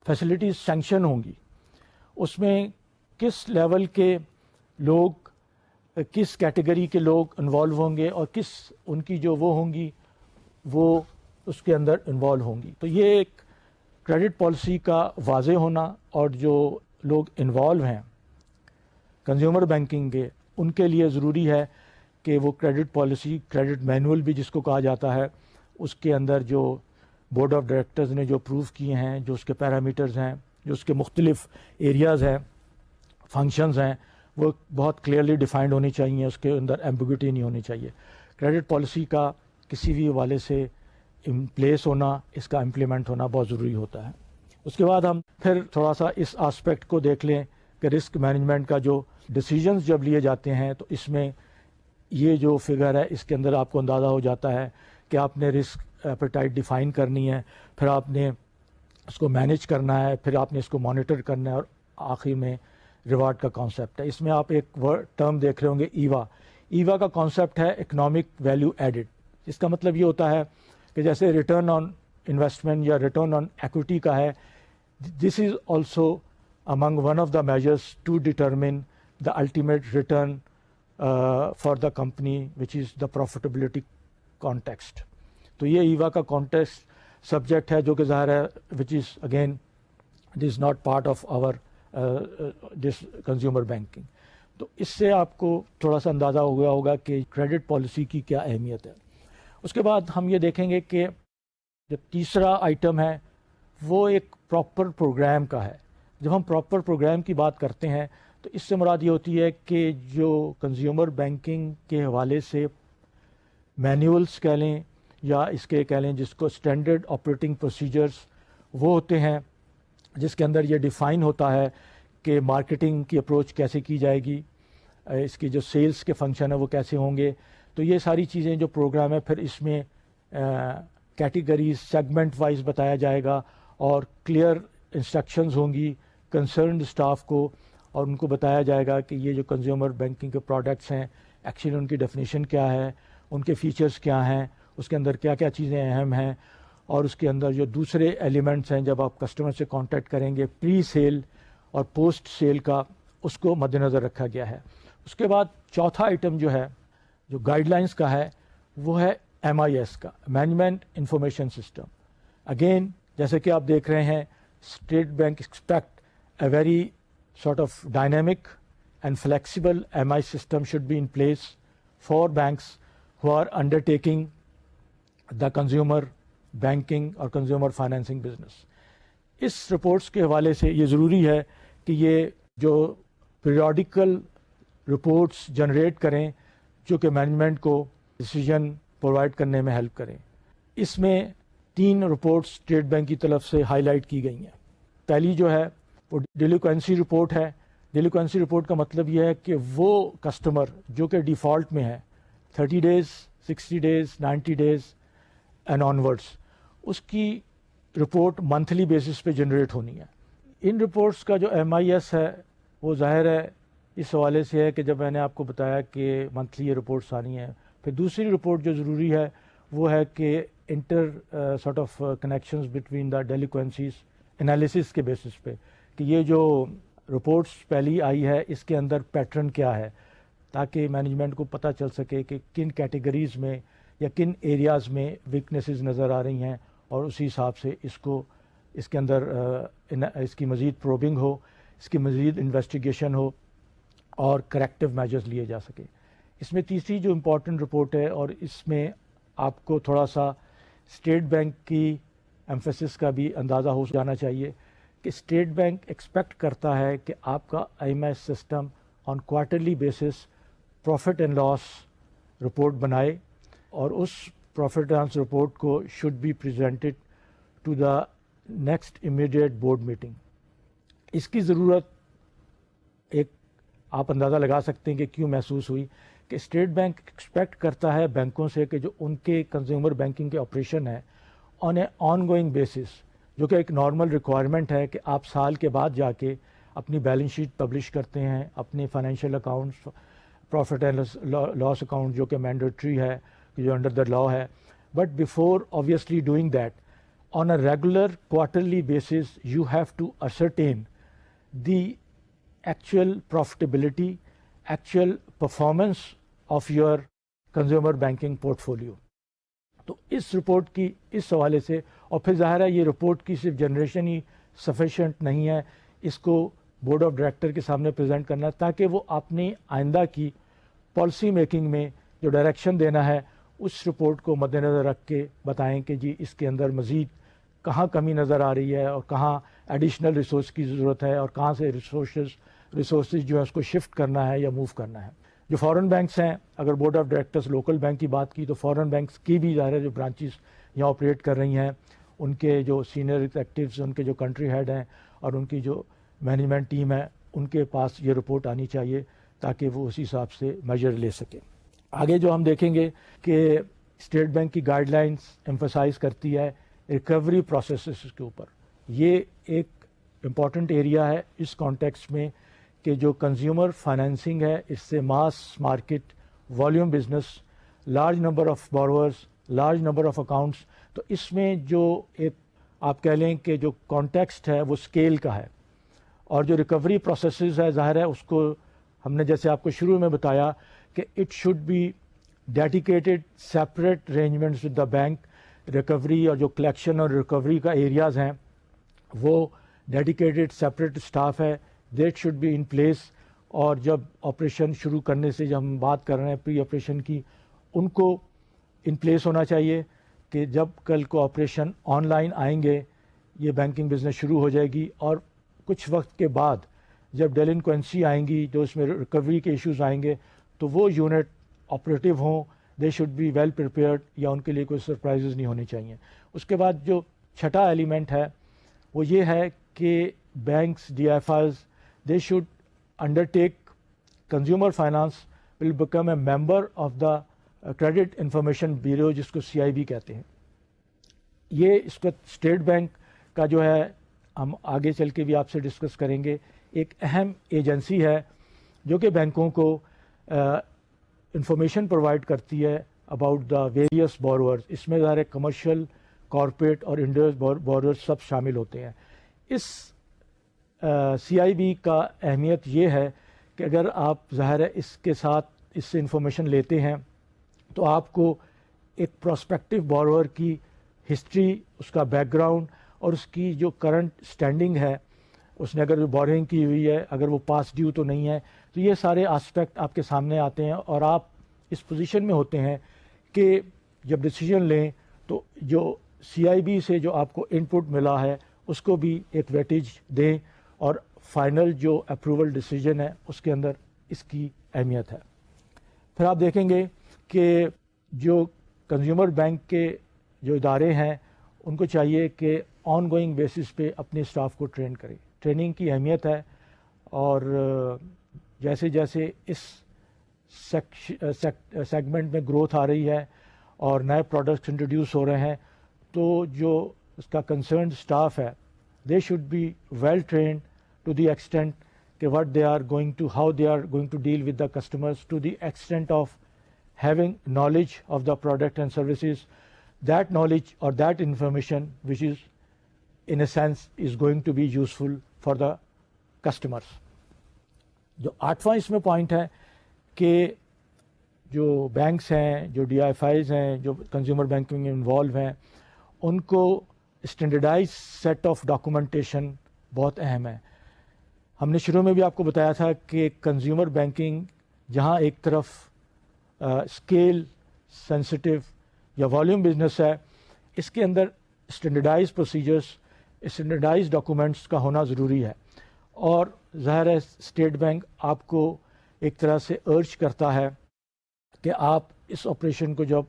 S1: فیسلٹیز سینکشن ہوں گی، اس میں کس لیول کے لوگ، کس کیٹیگری کے لوگ انوالو ہوں گے اور کس ان کی جو وہ ہوں گی وہ اس کے اندر انوالو ہوں گی۔ تو یہ ایک کریڈٹ پالیسی کا واضح ہونا، اور جو لوگ انوالو ہیں کنزیومر بینکنگ کے، ان کے لیے ضروری ہے کہ وہ کریڈٹ پالیسی، کریڈٹ مینول بھی جس کو کہا جاتا ہے، اس کے اندر جو بورڈ آف ڈائریکٹرز نے جو اپروو کیے ہیں، جو اس کے پیرامیٹرز ہیں، جو اس کے مختلف ایریاز ہیں، فنکشنز ہیں، وہ بہت کلیئرلی ڈیفائنڈ ہونی چاہیے، اس کے اندر ایمبیگوٹی نہیں ہونی چاہیے۔ کریڈٹ پالیسی کا کسی بھی حوالے سے ان پلیس ہونا، اس کا امپلیمنٹ ہونا بہت ضروری ہوتا ہے۔ اس کے بعد ہم پھر تھوڑا سا اس آسپیکٹ کو دیکھ لیں کہ رسک مینجمنٹ کا جو ڈیسیجنز جب لیے جاتے ہیں تو اس میں یہ جو فگر ہے اس کے اندر آپ کو اندازہ ہو جاتا ہے کہ آپ نے رسک ایپیٹائٹ ڈیفائن کرنی ہے، پھر آپ نے اس کو مینیج کرنا ہے، پھر آپ نے اس کو مانیٹر کرنا ہے، اور آخر میں ریوارڈ کا کانسیپٹ ہے۔ اس میں آپ ایک ٹرم دیکھ رہے ہوں گے، ایوا کا کانسیپٹ ہے اکنامک ویلیو ایڈڈ۔ اس کا مطلب یہ ہوتا ہے کہ جیسے ریٹرن آن انویسٹمنٹ یا ریٹرن آن ایکویٹی کا ہے، this is also among one of the measures to determine the ultimate return for the company which is the profitability context. تو یہ ایوا کا کانٹیکسٹ سبجیکٹ ہے جو کہ ظاہر ہے which is again it is not part of our this consumer banking. تو اس سے آپ کو تھوڑا سا اندازہ ہو گیا ہوگا کہ کریڈٹ پالیسی کی کیا اہمیت ہے. اس کے بعد ہم یہ دیکھیں گے کہ جو تیسرا آئٹم ہے وہ ایک پراپر پروگرام کا ہے. جب ہم پراپر پروگرام کی بات کرتے ہیں تو اس سے مراد یہ ہوتی ہے کہ جو کنزیومر بینکنگ کے حوالے سے مینولس کہہ لیں یا اس کے کہہ لیں جس کو اسٹینڈرڈ آپریٹنگ پروسیجرز وہ ہوتے ہیں جس کے اندر یہ ڈیفائن ہوتا ہے کہ مارکیٹنگ کی اپروچ کیسے کی جائے گی, اس کی جو سیلز کے فنکشن ہے وہ کیسے ہوں گے. تو یہ ساری چیزیں جو پروگرام ہے پھر اس میں کیٹیگریز سیگمنٹ وائز بتایا جائے گا اور کلیئر انسٹرکشنز ہوں گی کنسرنڈ اسٹاف کو, اور ان کو بتایا جائے گا کہ یہ جو کنزیومر بینکنگ کے پروڈکٹس ہیں ایکچولی ان کی ڈیفینیشن کیا ہے, ان کے فیچرز کیا ہیں, اس کے اندر کیا کیا چیزیں اہم ہیں, اور اس کے اندر جو دوسرے ایلیمنٹس ہیں جب آپ کسٹمر سے کانٹیکٹ کریں گے پری سیل اور پوسٹ سیل کا, اس کو مد نظر رکھا گیا ہے. اس کے بعد چوتھا آئٹم جو ہے جو گائیڈ لائنس کا ہے وہ ہے MIS کا, مینجمنٹ انفارمیشن سسٹم. اگین جیسے کہ آپ دیکھ رہے ہیں state bank expect a very sort of dynamic and flexible MI system should be in place for banks who are undertaking the consumer banking or consumer financing business. اس reports کے حوالے سے یہ ضروری ہے کہ یہ جو پیریوڈیکل رپورٹس جنریٹ کریں جو کہ مینجمنٹ کو ڈیسیجن پرووائڈ کرنے میں ہیلپ کریں. اس میں 3 رپورٹس اسٹیٹ بینک کی طرف سے ہائی لائٹ کی گئی ہیں. پہلی جو ہے وہ ڈیلیکوینسی رپورٹ ہے. ڈیلیکوینسی رپورٹ کا مطلب یہ ہے کہ وہ کسٹمر جو کہ ڈیفالٹ میں ہے 30 days 60 days 90 days and onwards, اس کی رپورٹ منتھلی بیسس پہ جنریٹ ہونی ہے. ان رپورٹس کا جو MIS ہے وہ ظاہر ہے اس حوالے سے ہے کہ جب میں نے آپ کو بتایا کہ منتھلی یہ رپورٹس آنی ہیں. پھر دوسری رپورٹ جو ضروری ہے وہ ہے کہ inter sort of connections between the delinquencies analysis کے بیسس پہ کہ یہ جو رپورٹس پہلی آئی ہے اس کے اندر پیٹرن کیا ہے, تاکہ مینجمنٹ کو پتہ چل سکے کہ کن کیٹیگریز میں یا کن ایریاز میں ویکنیسز نظر آ رہی ہیں, اور اسی حساب سے اس کے اندر اس کی مزید پروبنگ ہو, اس کی مزید انویسٹیگیشن ہو اور کریکٹیو میجرز لیے جا سکے. اس میں تیسری جو امپورٹنٹ رپورٹ ہے, اور اس میں آپ کو تھوڑا سا اسٹیٹ بینک کی ایمفیسس کا بھی اندازہ ہو جانا چاہیے کہ اسٹیٹ بینک ایکسپیکٹ کرتا ہے کہ آپ کا MIS system on quarterly basis profit and loss report بنائے, اور اس پروفٹ اینڈ لاس رپورٹ کو should be presented to the next immediate board meeting. اس کی ضرورت ایک آپ اندازہ لگا سکتے ہیں کہ کیوں محسوس ہوئی کہ اسٹیٹ بینک ایکسپیکٹ کرتا ہے بینکوں سے کہ جو ان کے کنزیومر بینکنگ کے آپریشن ہے آن اے آن گوئنگ بیسس, جو کہ ایک نارمل ریکوائرمنٹ ہے کہ آپ سال کے بعد جا کے اپنی بیلنس شیٹ پبلش کرتے ہیں, اپنے financial accounts profit and loss account جو کہ مینڈیٹری ہے جو انڈر دا لا ہے. But before obviously doing that on a regular quarterly basis you have to ascertain the actual profitability, actual performance of your consumer banking portfolio. تو اس report کی اس حوالے سے, اور پھر ظاہر ہے یہ رپورٹ کی صرف جنریشن ہی سفیشینٹ نہیں ہے, اس کو بورڈ آف ڈائریکٹر کے سامنے پریزنٹ کرنا تاکہ وہ اپنی آئندہ کی پالیسی میکنگ میں جو ڈائریکشن دینا ہے اس رپورٹ کو مد نظر رکھ کے بتائیں کہ جی اس کے اندر مزید کہاں کمی نظر آ رہی ہے اور کہاں ایڈیشنل ریسورس کی ضرورت ہے اور کہاں سے ریسورسز جو ہے اس کو شفٹ کرنا ہے یا موو کرنا ہے. جو فارن بینکس ہیں, اگر board of directors local bank کی بات کی تو فارن بینکس کی بھی ظاہر جو برانچز یہاں آپریٹ کر رہی ہیں ان کے جو سینئر ایگزیکٹوز, ان کے جو کنٹری ہیڈ ہیں اور ان کی جو مینجمنٹ ٹیم ہے ان کے پاس یہ رپورٹ آنی چاہیے تاکہ وہ اسی حساب سے میجر لے سکیں. آگے جو ہم دیکھیں گے کہ اسٹیٹ بینک کی گائیڈ لائنس ایمفسائز کرتی ہے ریکوری پروسیسز کے اوپر. یہ ایک امپورٹنٹ ایریا ہے اس کانٹیکسٹ میں کہ جو کنزیومر فائنینسنگ ہے اس سے mass market volume business, large number of borrowers, large number of accounts, تو اس میں جو ایک آپ کہہ لیں کہ جو کانٹیکسٹ ہے وہ اسکیل کا ہے, اور جو ریکوری پروسیسز ہے ظاہر ہے اس کو ہم نے جیسے آپ کو شروع میں بتایا کہ it should be dedicated separate arrangements with the bank. Recovery اور جو کلیکشن اور ریکوری کا ایریاز ہیں وہ ڈیڈیکیٹڈ سیپریٹ اسٹاف ہے, that should be in place. اور جب آپریشن شروع کرنے سے جب ہم بات کر رہے ہیں پری آپریشن کی, ان کو ان پلیس ہونا چاہیے کہ جب کل کو آپریشن آن لائن آئیں گے, یہ بینکنگ بزنس شروع ہو جائے گی, اور کچھ وقت کے بعد جب ڈیلنکوینسی آئیں گی, جو اس میں ریکوری کے ایشوز آئیں گے, تو وہ یونٹ آپریٹو ہوں, they should be well prepared, یا ان کے لیے کوئی سرپرائزز نہیں ہونی چاہیے. اس کے بعد جو چھٹا ایلیمنٹ ہے وہ یہ ہے کہ banks, D F Is, they should undertake, consumer finance will become a member of the credit information bureau, جس کو CIB کہتے ہیں. یہ اس کا اسٹیٹ بینک کا جو ہے, ہم آگے چل کے بھی آپ سے ڈسکس کریں گے, ایک اہم ایجنسی ہے جو کہ بینکوں کو انفارمیشن پرووائڈ کرتی ہے اباؤٹ دا ویریئس بورورز. اس میں ظاہر کمرشل, کارپوریٹ اور انڈیویجول بورورز سب شامل ہوتے ہیں. اس CIB کا اہمیت یہ ہے کہ اگر آپ ظاہر ہے اس کے ساتھ اس سے انفارمیشن لیتے ہیں تو آپ کو ایک پراسپیکٹو بورور کی ہسٹری, اس کا بیک گراؤنڈ اور اس کی جو کرنٹ اسٹینڈنگ ہے, اس نے اگر بورنگ کی ہوئی ہے, اگر وہ پاس ڈیو تو نہیں ہے, تو یہ سارے آسپیکٹ آپ کے سامنے آتے ہیں, اور آپ اس پوزیشن میں ہوتے ہیں کہ جب ڈیسیجن لیں تو جو CIB سے جو آپ کو ان پٹ ملا ہے اس کو بھی ایک ویٹیج دیں, اور فائنل جو اپروول ڈیسیجن ہے اس کے اندر اس کی اہمیت ہے. پھر آپ دیکھیں گے کہ جو کنزیومر بینک کے جو ادارے ہیں ان کو چاہیے کہ آن گوئنگ بیسس پہ اپنے اسٹاف کو ٹرین کریں. ٹریننگ کی اہمیت ہے, اور جیسے جیسے اس سیگمنٹ میں گروتھ آ رہی ہے اور نئے پروڈکٹس انٹروڈیوس ہو رہے ہیں, تو جو اس کا کنسرنڈ اسٹاف ہے, they should be well trained to the extent کہ what they are going to, how they are going to deal with the customers, to the extent of having knowledge of the product and services, that knowledge or that information which is in a sense is going to be useful for the customers. جو 8واں اس میں point ہے کہ جو banks ہیں, جو DFIs ہیں, جو consumer banking میں انوالو ہیں, ان کو اسٹینڈرڈائز سیٹ آف ڈاکومنٹیشن بہت اہم ہے. ہم نے شروع میں بھی آپ کو بتایا تھا کہ کنزیومر بینکنگ جہاں ایک طرف اسکیل سینسٹیو یا والیوم بزنس ہے, اس کے اندر اسٹینڈرڈائز پروسیجرس, اسٹینڈرڈائز ڈاکومنٹس کا ہونا ضروری ہے. اور ظاہر ہے اسٹیٹ بینک آپ کو ایک طرح سے ارج کرتا ہے کہ آپ اس آپریشن کو جب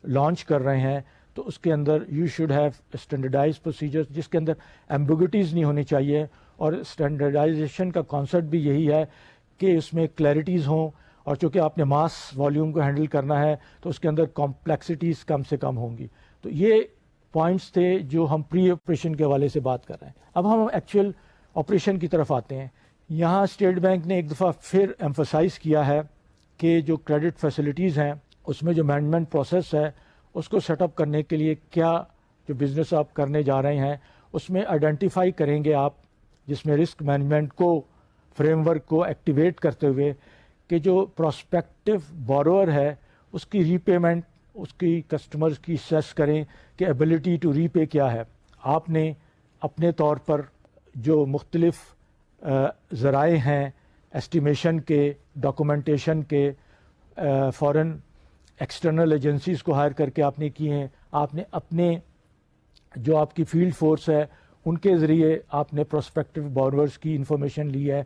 S1: لانچ کر رہے ہیں تو اس کے اندر you should have standardize procedures, جس کے اندر ایمبیگوٹیز نہیں ہونی چاہیے. اور اسٹینڈرڈائزیشن کا کانسیپٹ بھی یہی ہے کہ اس میں کلیئرٹیز ہوں, اور چونکہ آپ نے ماس والیوم کو ہینڈل کرنا ہے تو اس کے اندر کمپلیکسٹیز کم سے کم ہوں گی. تو یہ پوائنٹس تھے جو ہم پری آپریشن کے حوالے سے بات کر رہے ہیں. اب ہم ایکچوئل آپریشن کی طرف آتے ہیں. یہاں اسٹیٹ بینک نے ایک دفعہ پھر ایمفسائز کیا ہے کہ جو کریڈٹ فیسلٹیز ہیں اس میں جو مینجمنٹ پروسیس ہے اس کو سیٹ اپ کرنے کے لیے کیا جو بزنس آپ کرنے جا رہے ہیں اس میں آئیڈینٹیفائی کریں گے آپ, جس میں رسک مینجمنٹ کو فریم ورک کو ایکٹیویٹ کرتے ہوئے کہ جو پراسپیکٹو بورور ہے اس کی ری پیمنٹ, اس کی کسٹمرز کی سیس کریں کہ ایبلٹی ٹو ری پے کیا ہے. آپ نے اپنے طور پر جو مختلف ذرائع ہیں ایسٹیمیشن کے, ڈاکومنٹیشن کے, فورن ایکسٹرنل ایجنسیز کو ہائر کر کے آپ نے کیے ہیں. آپ نے اپنے جو آپ کی فیلڈ فورس ہے ان کے ذریعے آپ نے پراسپیکٹو بورورز کی انفارمیشن لی ہے.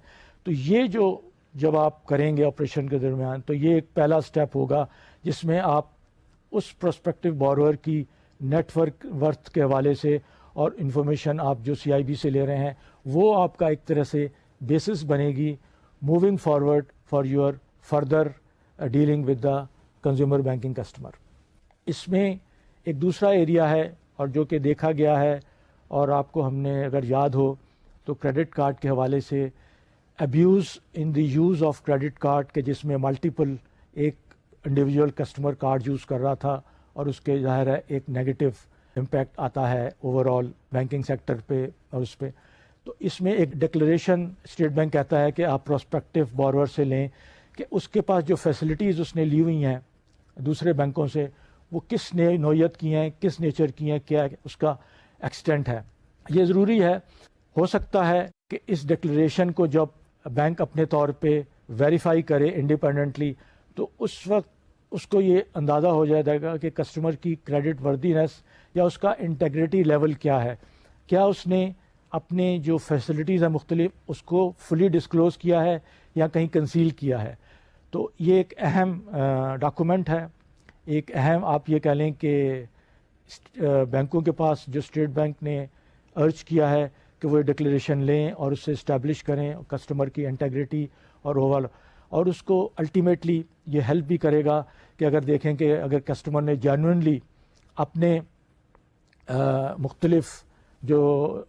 S1: تو یہ جو جب آپ کریں گے آپریشن کے درمیان تو یہ ایک پہلا سٹیپ ہوگا جس میں آپ اس پراسپیکٹو بورور کی نیٹ ورتھ کے حوالے سے اور انفارمیشن آپ جو CIB سے لے رہے ہیں وہ آپ کا ایک طرح سے بیسس بنے گی moving forward for your further dealing with the consumer banking customer. اس میں ایک دوسرا ایریا ہے اور جو کہ دیکھا گیا ہے, اور آپ کو ہم نے اگر یاد ہو تو کریڈٹ کارڈ کے حوالے سے abuse in the use of credit card کے, جس میں ملٹیپل ایک انڈیویجول کسٹمر کارڈ یوز کر رہا تھا اور اس کے ظاہر ہے ایک نیگیٹو امپیکٹ آتا ہے اوور آل بینکنگ سیکٹر پہ اور اس پہ. تو اس میں ایک ڈکلریشن اسٹیٹ بینک کہتا ہے کہ آپ پراسپیکٹو بورور سے لیں کہ اس کے پاس جو فیسلٹیز اس نے لی ہوئی ہیں دوسرے بینکوں سے وہ کس نوعیت کی ہیں, کس نیچر کی ہیں, کیا اس کا ایکسٹینٹ ہے. یہ ضروری ہے. ہو سکتا ہے کہ اس ڈکلیریشن کو جب بینک اپنے طور پہ ویریفائی کرے انڈیپینڈنٹلی تو اس وقت اس کو یہ اندازہ ہو جائے گا کہ کسٹمر کی کریڈٹ وردینس یا اس کا انٹیگریٹی لیول کیا ہے, کیا اس نے اپنے جو فیسلٹیز ہیں مختلف اس کو فلی ڈسکلوز کیا ہے یا کہیں کنسیل کیا ہے. تو یہ ایک اہم ڈاکومنٹ ہے, ایک اہم آپ یہ کہہ لیں کہ بینکوں کے پاس جو اسٹیٹ بینک نے ارج کیا ہے کہ وہ ڈکلیریشن لیں اور اسے اسٹیبلش کریں کسٹمر کی انٹیگریٹی اور اوور, اور اس کو الٹیمیٹلی یہ ہیلپ بھی کرے گا کہ اگر دیکھیں کہ اگر کسٹمر نے جینوئنلی اپنے مختلف جو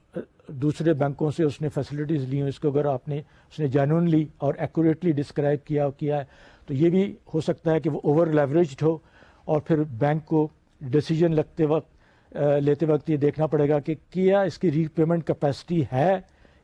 S1: دوسرے بینکوں سے اس نے فیسلٹیز لی ہیں اس کو اگر اس نے جینوئنلی اور ایکوریٹلی ڈسکرائب کیا ہے تو یہ بھی ہو سکتا ہے کہ وہ اوور لیوریجڈ ہو, اور پھر بینک کو ڈیسیجن لیتے وقت یہ دیکھنا پڑے گا کہ کیا اس کی ری پیمنٹ کیپیسٹی ہے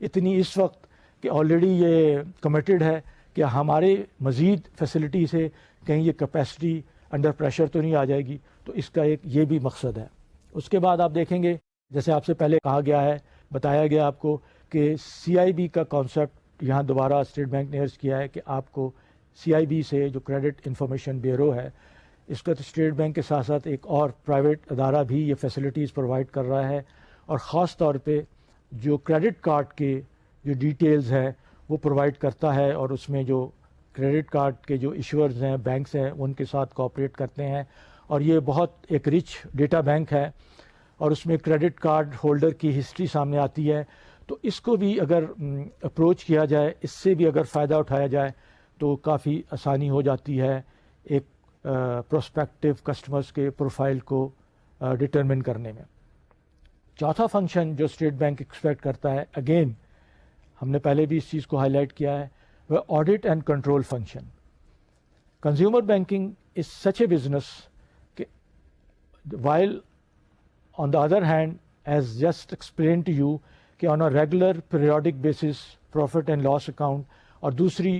S1: اتنی اس وقت کہ آلریڈی یہ کمیٹڈ ہے کہ ہمارے مزید فیسلٹی سے کہیں یہ کیپیسٹی انڈر پریشر تو نہیں آ جائے گی. تو اس کا ایک یہ بھی مقصد ہے. اس کے بعد آپ دیکھیں گے جیسے آپ سے پہلے کہا گیا ہے, بتایا گیا آپ کو کہ سی آئی بی کا کانسیپٹ یہاں دوبارہ اسٹیٹ بینک نے عرض کیا ہے کہ آپ کو سی آئی بی سے جو کریڈٹ انفارمیشن بیورو ہے اس کا تو اسٹیٹ بینک کے ساتھ ساتھ ایک اور پرائیویٹ ادارہ بھی یہ فیسلٹیز پرووائڈ کر رہا ہے, اور خاص طور پہ جو کریڈٹ کارڈ کے جو ڈیٹیلز ہیں وہ پرووائڈ کرتا ہے, اور اس میں جو کریڈٹ کارڈ کے جو ایشورز ہیں بینکس ہیں ان کے ساتھ کوآپریٹ کرتے ہیں, اور یہ بہت ایک رچ ڈیٹا بینک ہے, اور اس میں کریڈٹ کارڈ ہولڈر کی ہسٹری سامنے آتی ہے. تو اس کو بھی اگر اپروچ کیا جائے, اس سے بھی اگر فائدہ اٹھایا جائے تو کافی آسانی ہو جاتی ہے ایک پروسپیکٹیو کسٹمرز کے پروفائل کو ڈٹرمن کرنے میں. چوتھا فنکشن جو اسٹیٹ بینک ایکسپیکٹ کرتا ہے, اگین ہم نے پہلے بھی اس چیز کو ہائی لائٹ کیا ہے, وہ audit and control function. Consumer banking is such a business کہ while on the other hand, as just explained to you, کہ on a regular periodic basis profit and loss account اور دوسری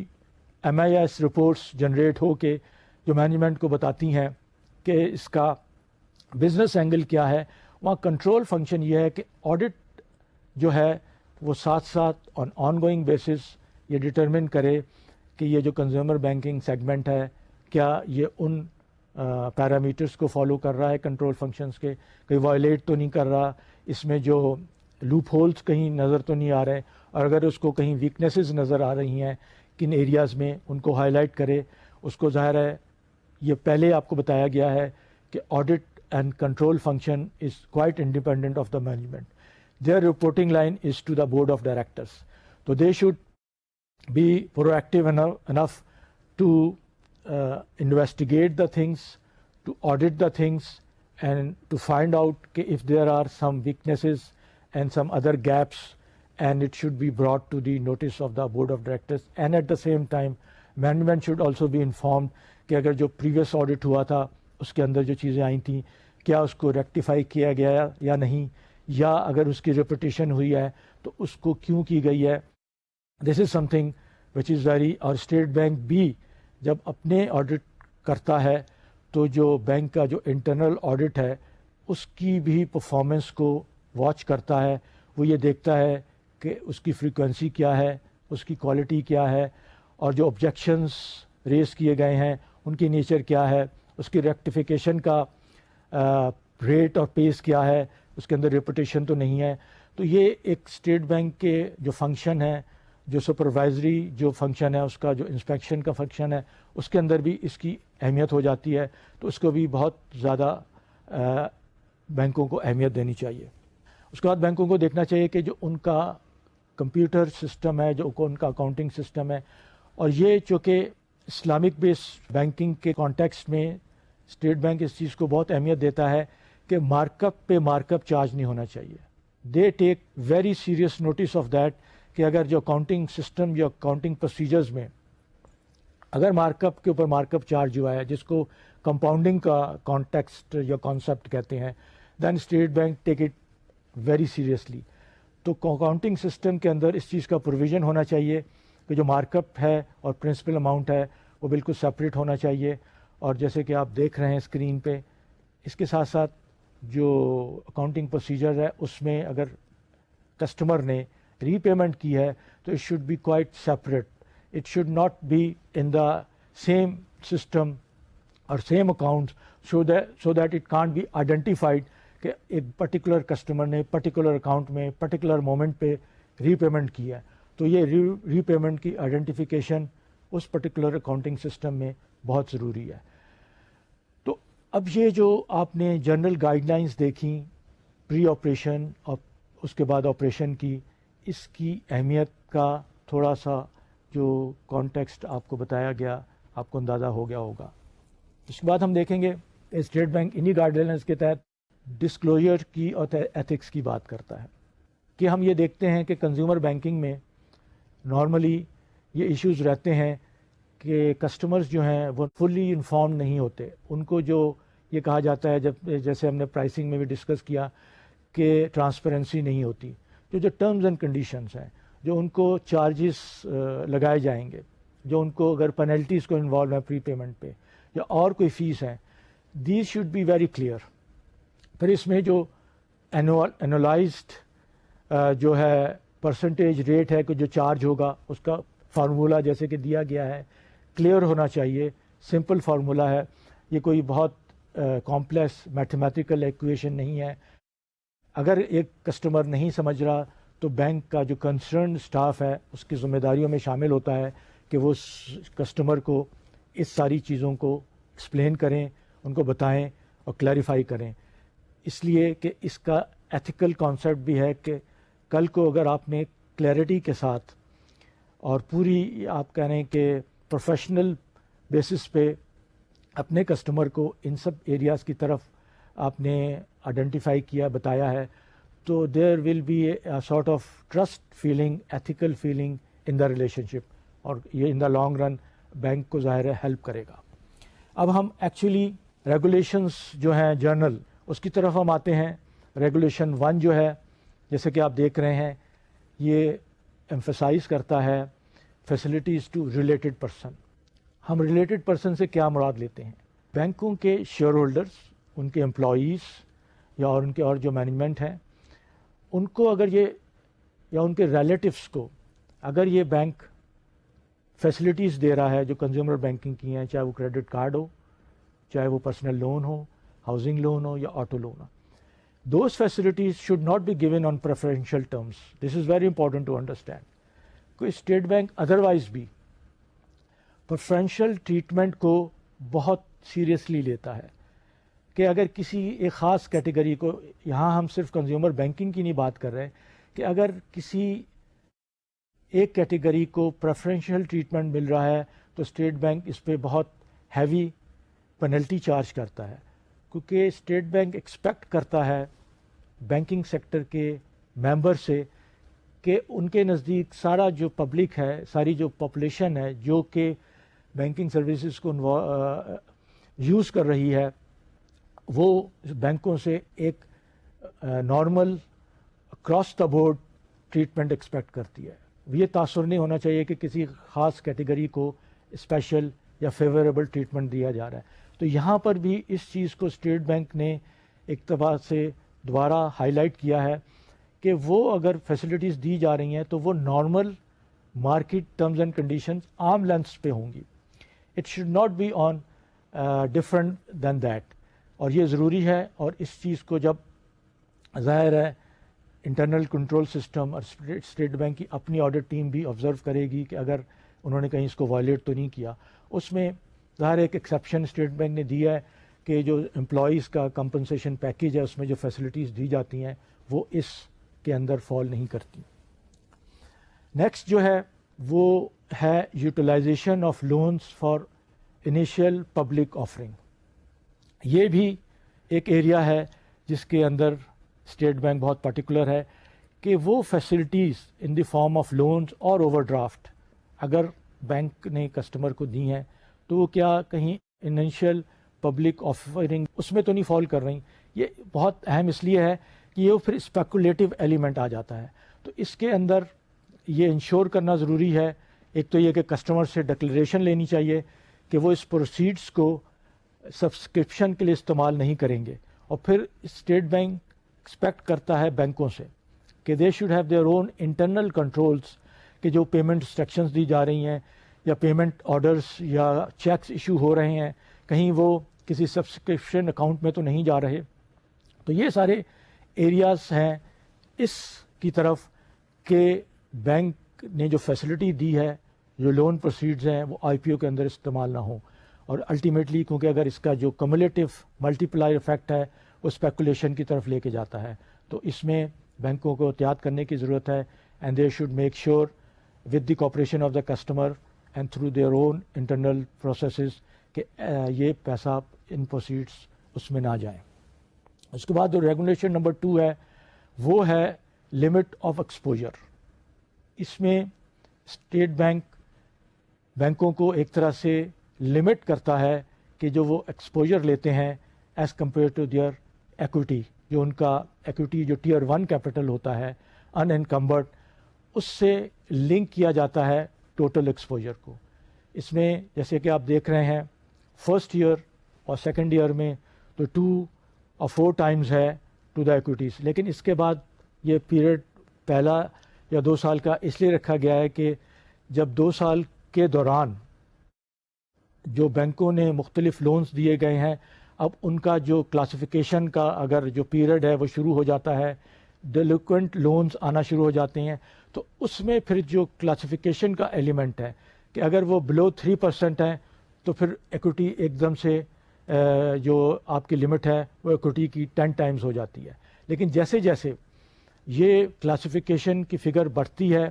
S1: MIS reports generate ہو کے جو management کو بتاتی ہیں کہ اس کا بزنس اینگل کیا ہے, وہاں کنٹرول فنکشن یہ ہے کہ آڈٹ جو ہے وہ ساتھ ساتھ آن گوئنگ بیسس یہ ڈٹرمن کرے کہ یہ جو کنزیومر بینکنگ سیگمنٹ ہے کیا یہ ان پیرامیٹرز کو فالو کر رہا ہے کنٹرول فنکشنز کے, کہیں وائلیٹ تو نہیں کر رہا, اس میں جو لوپ ہولز کہیں نظر تو نہیں آ رہے, اور اگر اس کو کہیں ویکنیسز نظر آ رہی ہیں کن ایریاز میں ان کو ہائی لائٹ کرے. اس کو ظاہر ہے یہ پہلے آپ کو بتایا گیا ہے کہ audit and control function is quite independent of the management. Their reporting line is to the board of directors, تو they should be proactive enough to investigate the things, to audit the things, and to find out if there are some weaknesses and some other gaps, and it should be brought to the notice of the board of directors. And at the same time management should also be informed کہ اگر جو previous audit ہوا تھا اس کے اندر جو چیزیں آئی تھیں کیا اس کو ریکٹیفائی کیا گیا یا نہیں, یا اگر اس کی ریپیٹیشن ہوئی ہے تو اس کو کیوں کی گئی ہے. This is something which is very, اور اسٹیٹ بینک بھی جب اپنے آڈٹ کرتا ہے تو جو بینک کا جو انٹرنل آڈٹ ہے اس کی بھی پرفارمنس کو واچ کرتا ہے. وہ یہ دیکھتا ہے کہ اس کی فریکوینسی کیا ہے, اس کی کوالٹی کیا ہے, اور جو آبجیکشنز ریز کیے گئے ہیں ان کی نیچر کیا ہے, اس کی ریکٹیفیکیشن کا ریٹ اور پیس کیا ہے, اس کے اندر ریپوٹیشن تو نہیں ہے. تو یہ ایک اسٹیٹ بینک کے جو فنکشن ہے, جو سپروائزری جو فنکشن ہے, اس کا جو انسپیکشن کا فنکشن ہے, اس کے اندر بھی اس کی اہمیت ہو جاتی ہے. تو اس کو بھی بہت زیادہ بینکوں کو اہمیت دینی چاہیے. اس کے بعد بینکوں کو دیکھنا چاہیے کہ جو ان کا کمپیوٹر سسٹم ہے, جو ان کا اکاؤنٹنگ سسٹم ہے, اور یہ چونکہ اسلامک بیس بینکنگ کے کانٹیکسٹ میں اسٹیٹ بینک اس چیز کو بہت اہمیت دیتا ہے کہ مارک اپ پہ مارک اپ چارج نہیں ہونا چاہیے. They take very serious notice of that کہ اگر جو اکاؤنٹنگ سسٹم یا اکاؤنٹنگ پروسیجرز میں اگر مارک اپ کے اوپر مارک اپ چارج ہوا ہے, جس کو کمپاؤنڈنگ کا کانٹیکسٹ یا کانسیپٹ کہتے ہیں, then State Bank take it very seriously. تو اکاؤنٹنگ سسٹم کے اندر اس چیز کا پروویژن ہونا چاہیے کہ جو مارک اپ ہے اور پرنسپل اماؤنٹ ہے وہ بالکل سپریٹ ہونا چاہیے. اور جیسے کہ آپ دیکھ رہے ہیں اسکرین پہ, اس کے ساتھ ساتھ جو اکاؤنٹنگ پروسیجر ہے اس میں اگر کسٹمر نے ری پیمنٹ کی ہے تو it should be quite separate. It should not be in the same system اور same account so that it can't be identified کہ ایک پرٹیکولر کسٹمر نے پرٹیکولر اکاؤنٹ میں پرٹیکولر مومنٹ پہ ری پیمنٹ کی ہے. تو یہ ری پیمنٹ کی آئیڈینٹیفیکیشن اس پرٹیکولر اکاؤنٹنگ سسٹم میں بہت ضروری ہے. تو اب یہ جو آپ نے جنرل گائیڈ لائنس دیکھیں پری آپریشن اور اس کے بعد آپریشن کی, اس کی اہمیت کا تھوڑا سا جو کانٹیکسٹ آپ کو بتایا گیا آپ کو اندازہ ہو گیا ہوگا. اس کے بعد ہم دیکھیں گے اسٹیٹ بینک انہی گائیڈ لائنس کے تحت ڈسکلوجر کی اور ایتھکس کی بات کرتا ہے کہ ہم یہ دیکھتے ہیں کہ کنزیومر بینکنگ میں نارملی یہ ایشوز رہتے ہیں کہ کسٹمرز جو ہیں وہ فلی انفارم نہیں ہوتے. ان کو جو یہ کہا جاتا ہے, جب جیسے ہم نے پرائسنگ میں بھی ڈسکس کیا کہ ٹرانسپیرنسی نہیں ہوتی, جو ٹرمز اینڈ کنڈیشنز ہیں, جو ان کو چارجز لگائے جائیں گے, جو ان کو اگر پینلٹیز کو انوالو ہیں پری پیمنٹ پہ یا اور کوئی فیس ہیں, these should be very clear. پھر اس میں جو اینولائزڈ جو ہے پرسنٹیج ریٹ ہے کہ جو چارج ہوگا اس کا فارمولہ جیسے کہ دیا گیا ہے کلیئر ہونا چاہیے. سمپل فارمولہ ہے, یہ کوئی بہت کمپلیکس میتھمیٹیکل ایکویشن نہیں ہے. اگر ایک کسٹمر نہیں سمجھ رہا تو بینک کا جو کنسرن اسٹاف ہے اس کی ذمہ داریوں میں شامل ہوتا ہے کہ وہ کسٹمر کو اس ساری چیزوں کو ایکسپلین کریں, ان کو بتائیں اور کلیریفائی کریں. اس لیے کہ اس کا ایتھیکل کانسیپٹ بھی ہے کہ کل کو اگر آپ نے کلیئرٹی کے ساتھ اور پوری آپ کہہ رہے ہیں کہ پروفیشنل بیسس پہ اپنے کسٹمر کو ان سب ایریاز کی طرف آپ نے آئیڈینٹیفائی کیا, بتایا ہے, تو there will be a sort of trust feeling, ethical feeling in the relationship, اور یہ ان دا لانگ رن بینک کو ظاہر ہے ہیلپ کرے گا. اب ہم ایکچولی ریگولیشنز جو ہیں جرنل اس کی طرف ہم آتے ہیں. ریگولیشن 1 جو ہے جیسے کہ آپ دیکھ رہے ہیں یہ ایمفسائز کرتا ہے فیسلٹیز ٹو ریلیٹڈ پرسن. ہم ریلیٹڈ پرسن سے کیا مراد لیتے ہیں؟ بینکوں کے شیئر ہولڈرز, ان کے امپلائیز یا اور ان کے اور جو مینجمنٹ ہیں, ان کو اگر یہ یا ان کے ریلیٹیوس کو اگر یہ بینک فیسلٹیز دے رہا ہے جو کنزیومر بینکنگ کی ہیں, چاہے وہ کریڈٹ کارڈ ہو, چاہے وہ پرسنل لون ہو, ہاؤسنگ لون ہو یا auto loan who, those facilities should not be given on preferential terms. This is very important to understand. کوئی اسٹیٹ بینک ادروائز بھی پریفرینشیل ٹریٹمنٹ کو بہت سیریسلی لیتا ہے کہ اگر کسی ایک خاص کیٹیگری کو, یہاں ہم صرف کنزیومر بینکنگ کی نہیں بات کر رہے, کہ اگر کسی ایک کیٹیگری کو پریفرینشیل ٹریٹمنٹ مل رہا ہے تو اسٹیٹ بینک اس پہ بہت ہیوی پینلٹی چارج کرتا ہے, کیونکہ اسٹیٹ بینک ایکسپیکٹ کرتا ہے بینکنگ سیکٹر کے ممبر سے کہ ان کے نزدیک سارا جو پبلک ہے, ساری جو پاپولیشن ہے جو کہ بینکنگ سروسز کو یوز کر رہی ہے, وہ بینکوں سے ایک normal across the board treatment expect کرتی ہے. یہ تاثر نہیں ہونا چاہیے کہ کسی خاص کیٹیگری کو اسپیشل یا فیوریبل ٹریٹمنٹ دیا جا رہا ہے. تو یہاں پر بھی اس چیز کو اسٹیٹ بینک نے ایک طرح سے دوبارہ ہائی لائٹ کیا ہے کہ وہ اگر فیسلٹیز دی جا رہی ہیں تو وہ normal market terms and conditions عام لینس پہ ہوں گی. It should not be on different than that. اور یہ ضروری ہے, اور اس چیز کو جب ظاہر ہے انٹرنل کنٹرول سسٹم اور اسٹیٹ بینک کی اپنی آڈٹ ٹیم بھی آبزرو کرے گی کہ اگر انہوں نے کہیں اس کو وائلیٹ تو نہیں کیا. اس میں ظاہر ایک ایکسیپشن اسٹیٹ بینک نے دیا ہے کہ جو امپلائیز کا کمپنسیشن پیکیج ہے اس میں جو فیسلٹیز دی جاتی ہیں وہ اس کے اندر فال نہیں کرتی. نیکسٹ جو ہے وہ ہے utilisation of loans for initial public offering. یہ بھی ایک ایریا ہے جس کے اندر اسٹیٹ بینک بہت پرٹیکولر ہے کہ وہ facilities in the form of loans اور اوور ڈرافٹ اگر بینک نے کسٹمر کو دی ہیں تو وہ کیا کہیں انیشیل پبلک آفرنگ اس میں تو نہیں فال کر رہی. یہ بہت اہم اس لیے ہے کہ یہ پھر اسپیکولیٹو ایلیمنٹ آ جاتا ہے. تو اس کے اندر یہ انشور کرنا ضروری ہے, ایک تو یہ کہ کسٹمر سے ڈکلیریشن لینی چاہیے کہ وہ اس پروسیڈز کو سبسکرپشن کے لیے استعمال نہیں کریں گے. اور پھر اسٹیٹ بینک ایکسپیکٹ کرتا ہے بینکوں سے کہ they should have their own internal controls کہ جو پیمنٹ انسٹرکشنز دی جا رہی ہیں یا پیمنٹ آرڈرز یا چیکس ایشو ہو رہے ہیں کہیں وہ کسی سبسکرپشن اکاؤنٹ میں تو نہیں جا رہے. تو یہ سارے ایریاز ہیں اس کی طرف کہ بینک نے جو فیسلٹی دی ہے جو لون پروسیڈز ہیں وہ آئی پی او کے اندر استعمال نہ ہوں. اور الٹیمیٹلی کیونکہ اگر اس کا جو کمیولیٹو ملٹی پلائر افیکٹ ہے وہ اسپیکولیشن کی طرف لے کے جاتا ہے. تو اس میں بینکوں کو احتیاط کرنے کی ضرورت ہے and they should make sure with the cooperation of the customer and through their own internal processes کہ یہ پیسہ ان پروسیڈس اس میں نہ جائیں. اس کے بعد جو ریگولیشن نمبر 2 ہے وہ ہے لمٹ آف ایکسپوجر. اس میں اسٹیٹ بینکوں کو ایک طرح سے لمٹ کرتا ہے کہ جو وہ ایکسپوجر لیتے ہیں as compare to their equity, جو ان کا ایکوٹی جو ٹیئر 1 کیپٹل ہوتا ہے ان انکمبرڈ، اس سے لنک کیا جاتا ہے ٹوٹل ایکسپوجر کو. اس میں جیسے کہ آپ دیکھ رہے ہیں فرسٹ ایئر اور سیکنڈ ایئر میں تو 2 اور 4 ٹائمز ہے ٹو دا ایکوٹیز، لیکن اس کے بعد یہ پیریڈ پہلا یا 2 سال کا اس لیے رکھا گیا ہے کہ جب 2 سال کے دوران جو بینکوں نے مختلف لونز دیے گئے ہیں اب ان کا جو کلاسیفیکیشن کا اگر جو پیریڈ ہے وہ شروع ہو جاتا ہے، ڈیلیکوینٹ لونز آنا شروع ہو جاتے ہیں، تو اس میں پھر جو کلاسیفیکیشن کا ایلیمنٹ ہے کہ اگر وہ بلو 3% ہیں تو پھر ایکوٹی ایک دم سے جو آپ کی لمٹ ہے وہ ایکوٹی کی 10 ٹائمز ہو جاتی ہے. لیکن جیسے جیسے یہ کلاسیفیکیشن کی فگر بڑھتی ہے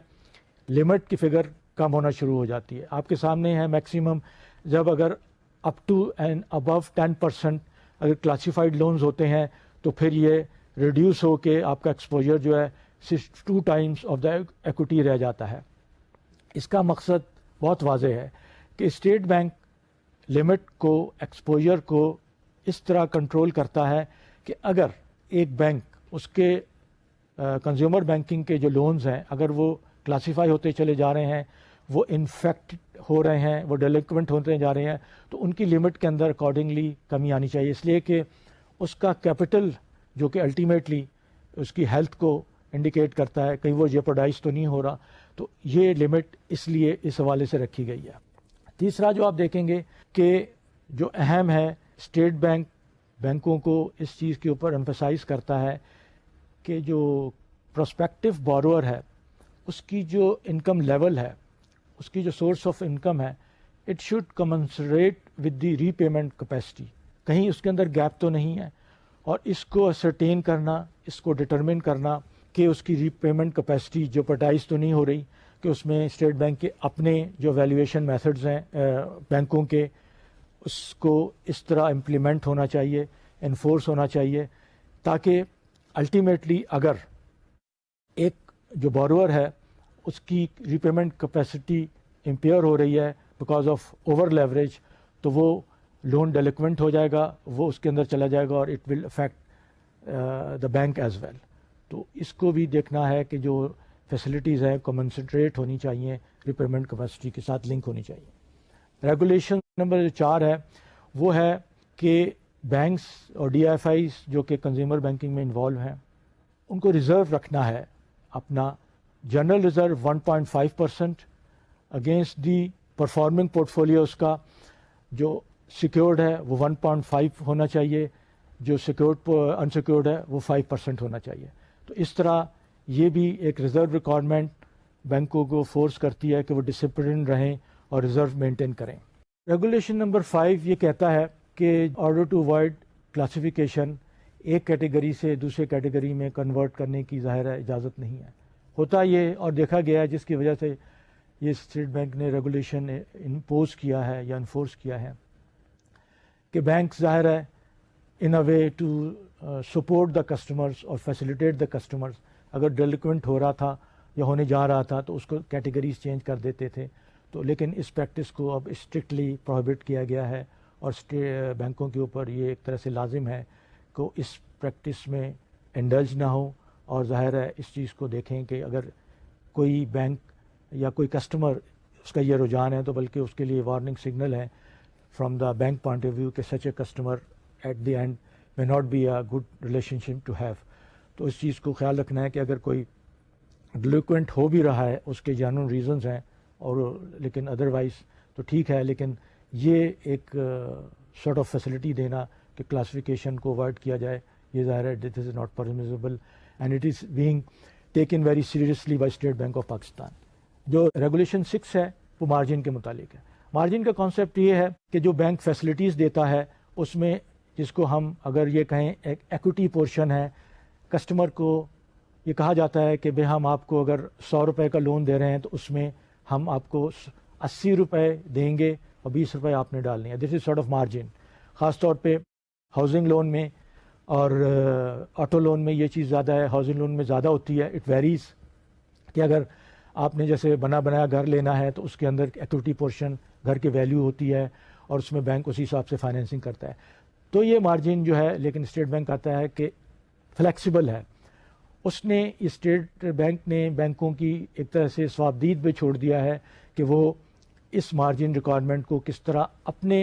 S1: لمٹ کی فگر کم ہونا شروع ہو جاتی ہے. آپ کے سامنے ہے میکسیمم جب اگر اپ ٹو اینڈ ابو 10% اگر کلاسیفائڈ لونز ہوتے ہیں تو پھر یہ ریڈیوس ہو کے آپ کا ایکسپوجر جو ہے 2 ٹائمز آف دا ایکوٹی رہ جاتا ہے. اس کا مقصد بہت واضح ہے کہ اسٹیٹ بینک لمٹ کو ایکسپوجر کو اس طرح کنٹرول کرتا ہے کہ اگر ایک بینک اس کے کنزیومر بینکنگ کے جو لونز ہیں اگر وہ کلاسیفائی ہوتے چلے جا رہے ہیں، وہ انفیکٹ ہو رہے ہیں، وہ ڈیلنکوینٹ ہوتے جا رہے ہیں، تو ان کی لمٹ کے اندر اکارڈنگلی کمی آنی چاہیے، اس لیے کہ اس کا کیپٹل جو کہ الٹیمیٹلی اس کی ہیلتھ کو انڈیکیٹ کرتا ہے کہیں وہ جیپرڈائز تو نہیں ہو رہا. تو یہ لمٹ اس لیے اس حوالے سے رکھی گئی ہے. تیسرا جو آپ دیکھیں گے کہ جو اہم ہے اسٹیٹ بینک بینکوں کو اس چیز کے اوپر ایمفسائز کرتا ہے کہ جو پروسپیکٹو بورور ہے اس کی جو انکم لیول ہے، اس کی جو سورس آف انکم ہے، it should commensurate with the repayment capacity. کہیں اس کے اندر گیپ تو نہیں ہے، اور اس کو اسرٹین کرنا، اس کو ڈٹرمن کرنا کہ اس کی ری پیمنٹ کیپیسٹی جیپرڈائز تو نہیں ہو رہی، کہ اس میں اسٹیٹ بینک کے اپنے جو ویلیویشن میتھڈز ہیں بینکوں کے، اس کو اس طرح امپلیمنٹ ہونا چاہیے، انفورس ہونا چاہیے، تاکہ الٹیمیٹلی اگر ایک جو بورور ہے اس کی ری پیمنٹ کیپیسٹی امپیئر ہو رہی ہے بیکاز آف اوور لیوریج، تو وہ لون ڈیلکوینٹ ہو جائے گا، وہ اس کے اندر چلا جائے گا اور it will affect the bank as well. تو اس کو بھی دیکھنا ہے کہ جو فیسلٹیز ہیں کمنسنٹریٹ ہونی چاہیے، ری پیمنٹ کیپیسٹی کے ساتھ لنک ہونی چاہیے. ریگولیشن نمبر 4 ہے وہ ہے کہ بینکس اور ڈی ایف آئیز جو کہ کنزیومر بینکنگ میں انوالو ہیں ان کو ریزرو رکھنا ہے اپنا general reserve 1.5% against the performing port folios کا. جو سیکیورڈ ہے وہ 1.5 ہونا چاہیے، جو سیکیورڈ انسیکیورڈ ہے وہ 5% ہونا چاہیے. تو اس طرح یہ بھی ایک ریزرو ریکوائرمنٹ بینکوں کو فورس کرتی ہے کہ وہ ڈسپلن رہیں اور ریزرو مینٹین کریں. ریگولیشن نمبر 5 یہ کہتا ہے کہ آرڈر ٹو اوائڈ کلاسیفیکیشن ایک کیٹیگری سے دوسرے کیٹیگری میں کنورٹ کرنے کی ظاہر ہے اجازت نہیں ہے. ہوتا یہ اور دیکھا گیا ہے جس کی وجہ سے یہ اسٹیٹ بینک نے ریگولیشن امپوز کیا ہے یا انفورس کیا ہے کہ بینک ظاہر ہے in a way to support the customers اور فیسیلیٹیٹ دا کسٹمرز، اگر ڈیلکوینٹ ہو رہا تھا یا ہونے جا رہا تھا تو اس کو کیٹیگریز چینج کر دیتے تھے. تو لیکن اس پریکٹس کو اب اسٹرکٹلی پروہیبٹ کیا گیا ہے اور بینکوں کے اوپر یہ ایک طرح سے لازم ہے کہ اس پریکٹس میں انڈلج نہ ہو، اور ظاہر ہے اس چیز کو دیکھیں کہ اگر کوئی بینک یا کوئی کسٹمر اس کا یہ رجحان ہے تو بلکہ اس کے لیے وارننگ سگنل ہے from the bank point of view کہ such a customer at the end may not be a good relationship to have. تو اس چیز کو خیال رکھنا ہے کہ اگر کوئی ڈیلکوینٹ ہو بھی رہا ہے اس کے جانون ریزنز ہیں اور لیکن ادروائز تو ٹھیک ہے, لیکن یہ ایک سارٹ آف فیسلٹی دینا کہ کلاسیفیکیشن کو اوائڈ کیا جائے, یہ ظاہر ہے this is not permissible and it is being taken very seriously by State Bank of Pakistan. جو ریگولیشن 6 ہے وہ مارجن کے متعلق ہے. مارجن کا کانسیپٹ یہ ہے کہ جو بینک فیسلٹیز دیتا ہے اس میں جس کو ہم اگر یہ کہیں ایک ایکوٹی پورشن ہے, کسٹمر کو یہ کہا جاتا ہے کہ بھئی ہم آپ کو اگر 100 روپے کا لون دے رہے ہیں تو اس میں ہم آپ کو 80 روپے دیں گے اور 20 روپے آپ نے ڈالنے ہیں. دس از سارٹ آف مارجن. خاص طور پہ ہاؤسنگ لون میں اور آٹو لون میں یہ چیز زیادہ ہے, ہاؤسنگ لون میں زیادہ ہوتی ہے. اٹ ویریز کہ اگر آپ نے جیسے بنا بنایا گھر لینا ہے تو اس کے اندر ایکوٹی پورشن گھر کی ویلیو ہوتی ہے اور اس میں بینک اسی حساب سے فائنینسنگ کرتا ہے. تو یہ مارجن جو ہے لیکن اسٹیٹ بینک آتا ہے کہ فلیکسیبل ہے. اس نے اسٹیٹ بینک نے بینکوں کی ایک طرح سے ثوابدید پہ چھوڑ دیا ہے کہ وہ اس مارجن ریکوائرمنٹ کو کس طرح اپنے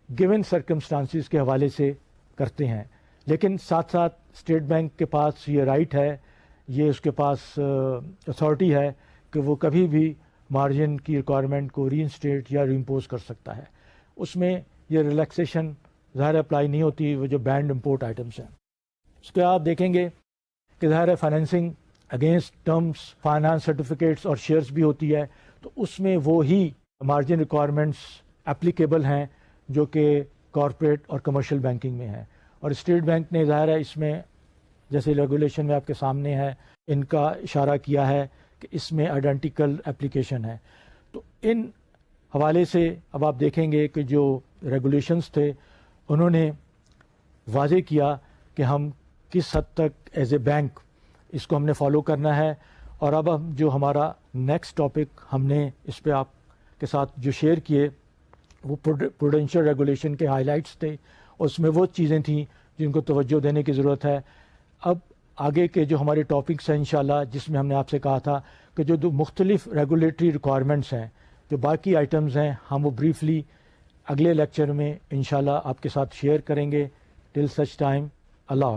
S1: گیون سرکمسٹانسز کے حوالے سے کرتے ہیں. لیکن ساتھ ساتھ اسٹیٹ بینک کے پاس یہ رائٹ ہے, یہ اس کے پاس اتھارٹی ہے کہ وہ کبھی بھی مارجن کی ریکوائرمنٹ کو ری انسٹیٹ یا ری امپوز کر سکتا ہے. اس میں یہ ریلیکسیشن ظاہر اپلائی نہیں ہوتی وہ جو بینڈ امپورٹ آئٹمس ہیں. اس کے آپ دیکھیں گے کہ ظاہر financing against terms finance certificates اور شیئرز بھی ہوتی ہے, تو اس میں وہی مارجن ریکوائرمنٹس اپلیکیبل ہیں جو کہ کارپوریٹ اور کمرشل بینکنگ میں ہیں. اور اسٹیٹ بینک نے ظاہر ہے اس میں جیسے ریگولیشن میں آپ کے سامنے ہے ان کا اشارہ کیا ہے کہ اس میں آئیڈینٹیکل اپلیکیشن ہے. تو ان حوالے سے اب آپ دیکھیں گے کہ جو ریگولیشنز تھے انہوں نے واضح کیا کہ ہم کس حد تک ایز اے بینک اس کو ہم نے فالو کرنا ہے. اور اب ہم جو ہمارا نیکسٹ ٹاپک ہم نے اس پہ آپ کے ساتھ جو شیئر کیے وہ پروڈینشیل ریگولیشن کے ہائی لائٹس تھے. اس میں وہ چیزیں تھیں جن کو توجہ دینے کی ضرورت ہے. اب آگے کے جو ہمارے ٹاپکس ہیں انشاءاللہ, جس میں ہم نے آپ سے کہا تھا کہ جو دو مختلف ریگولیٹری ریکوائرمنٹس ہیں, جو باقی آئٹمز ہیں, ہم وہ بریفلی اگلے لیکچر میں انشاءاللہ آپ کے ساتھ شیئر کریں گے. ٹل سچ ٹائم, اللہ حافظ.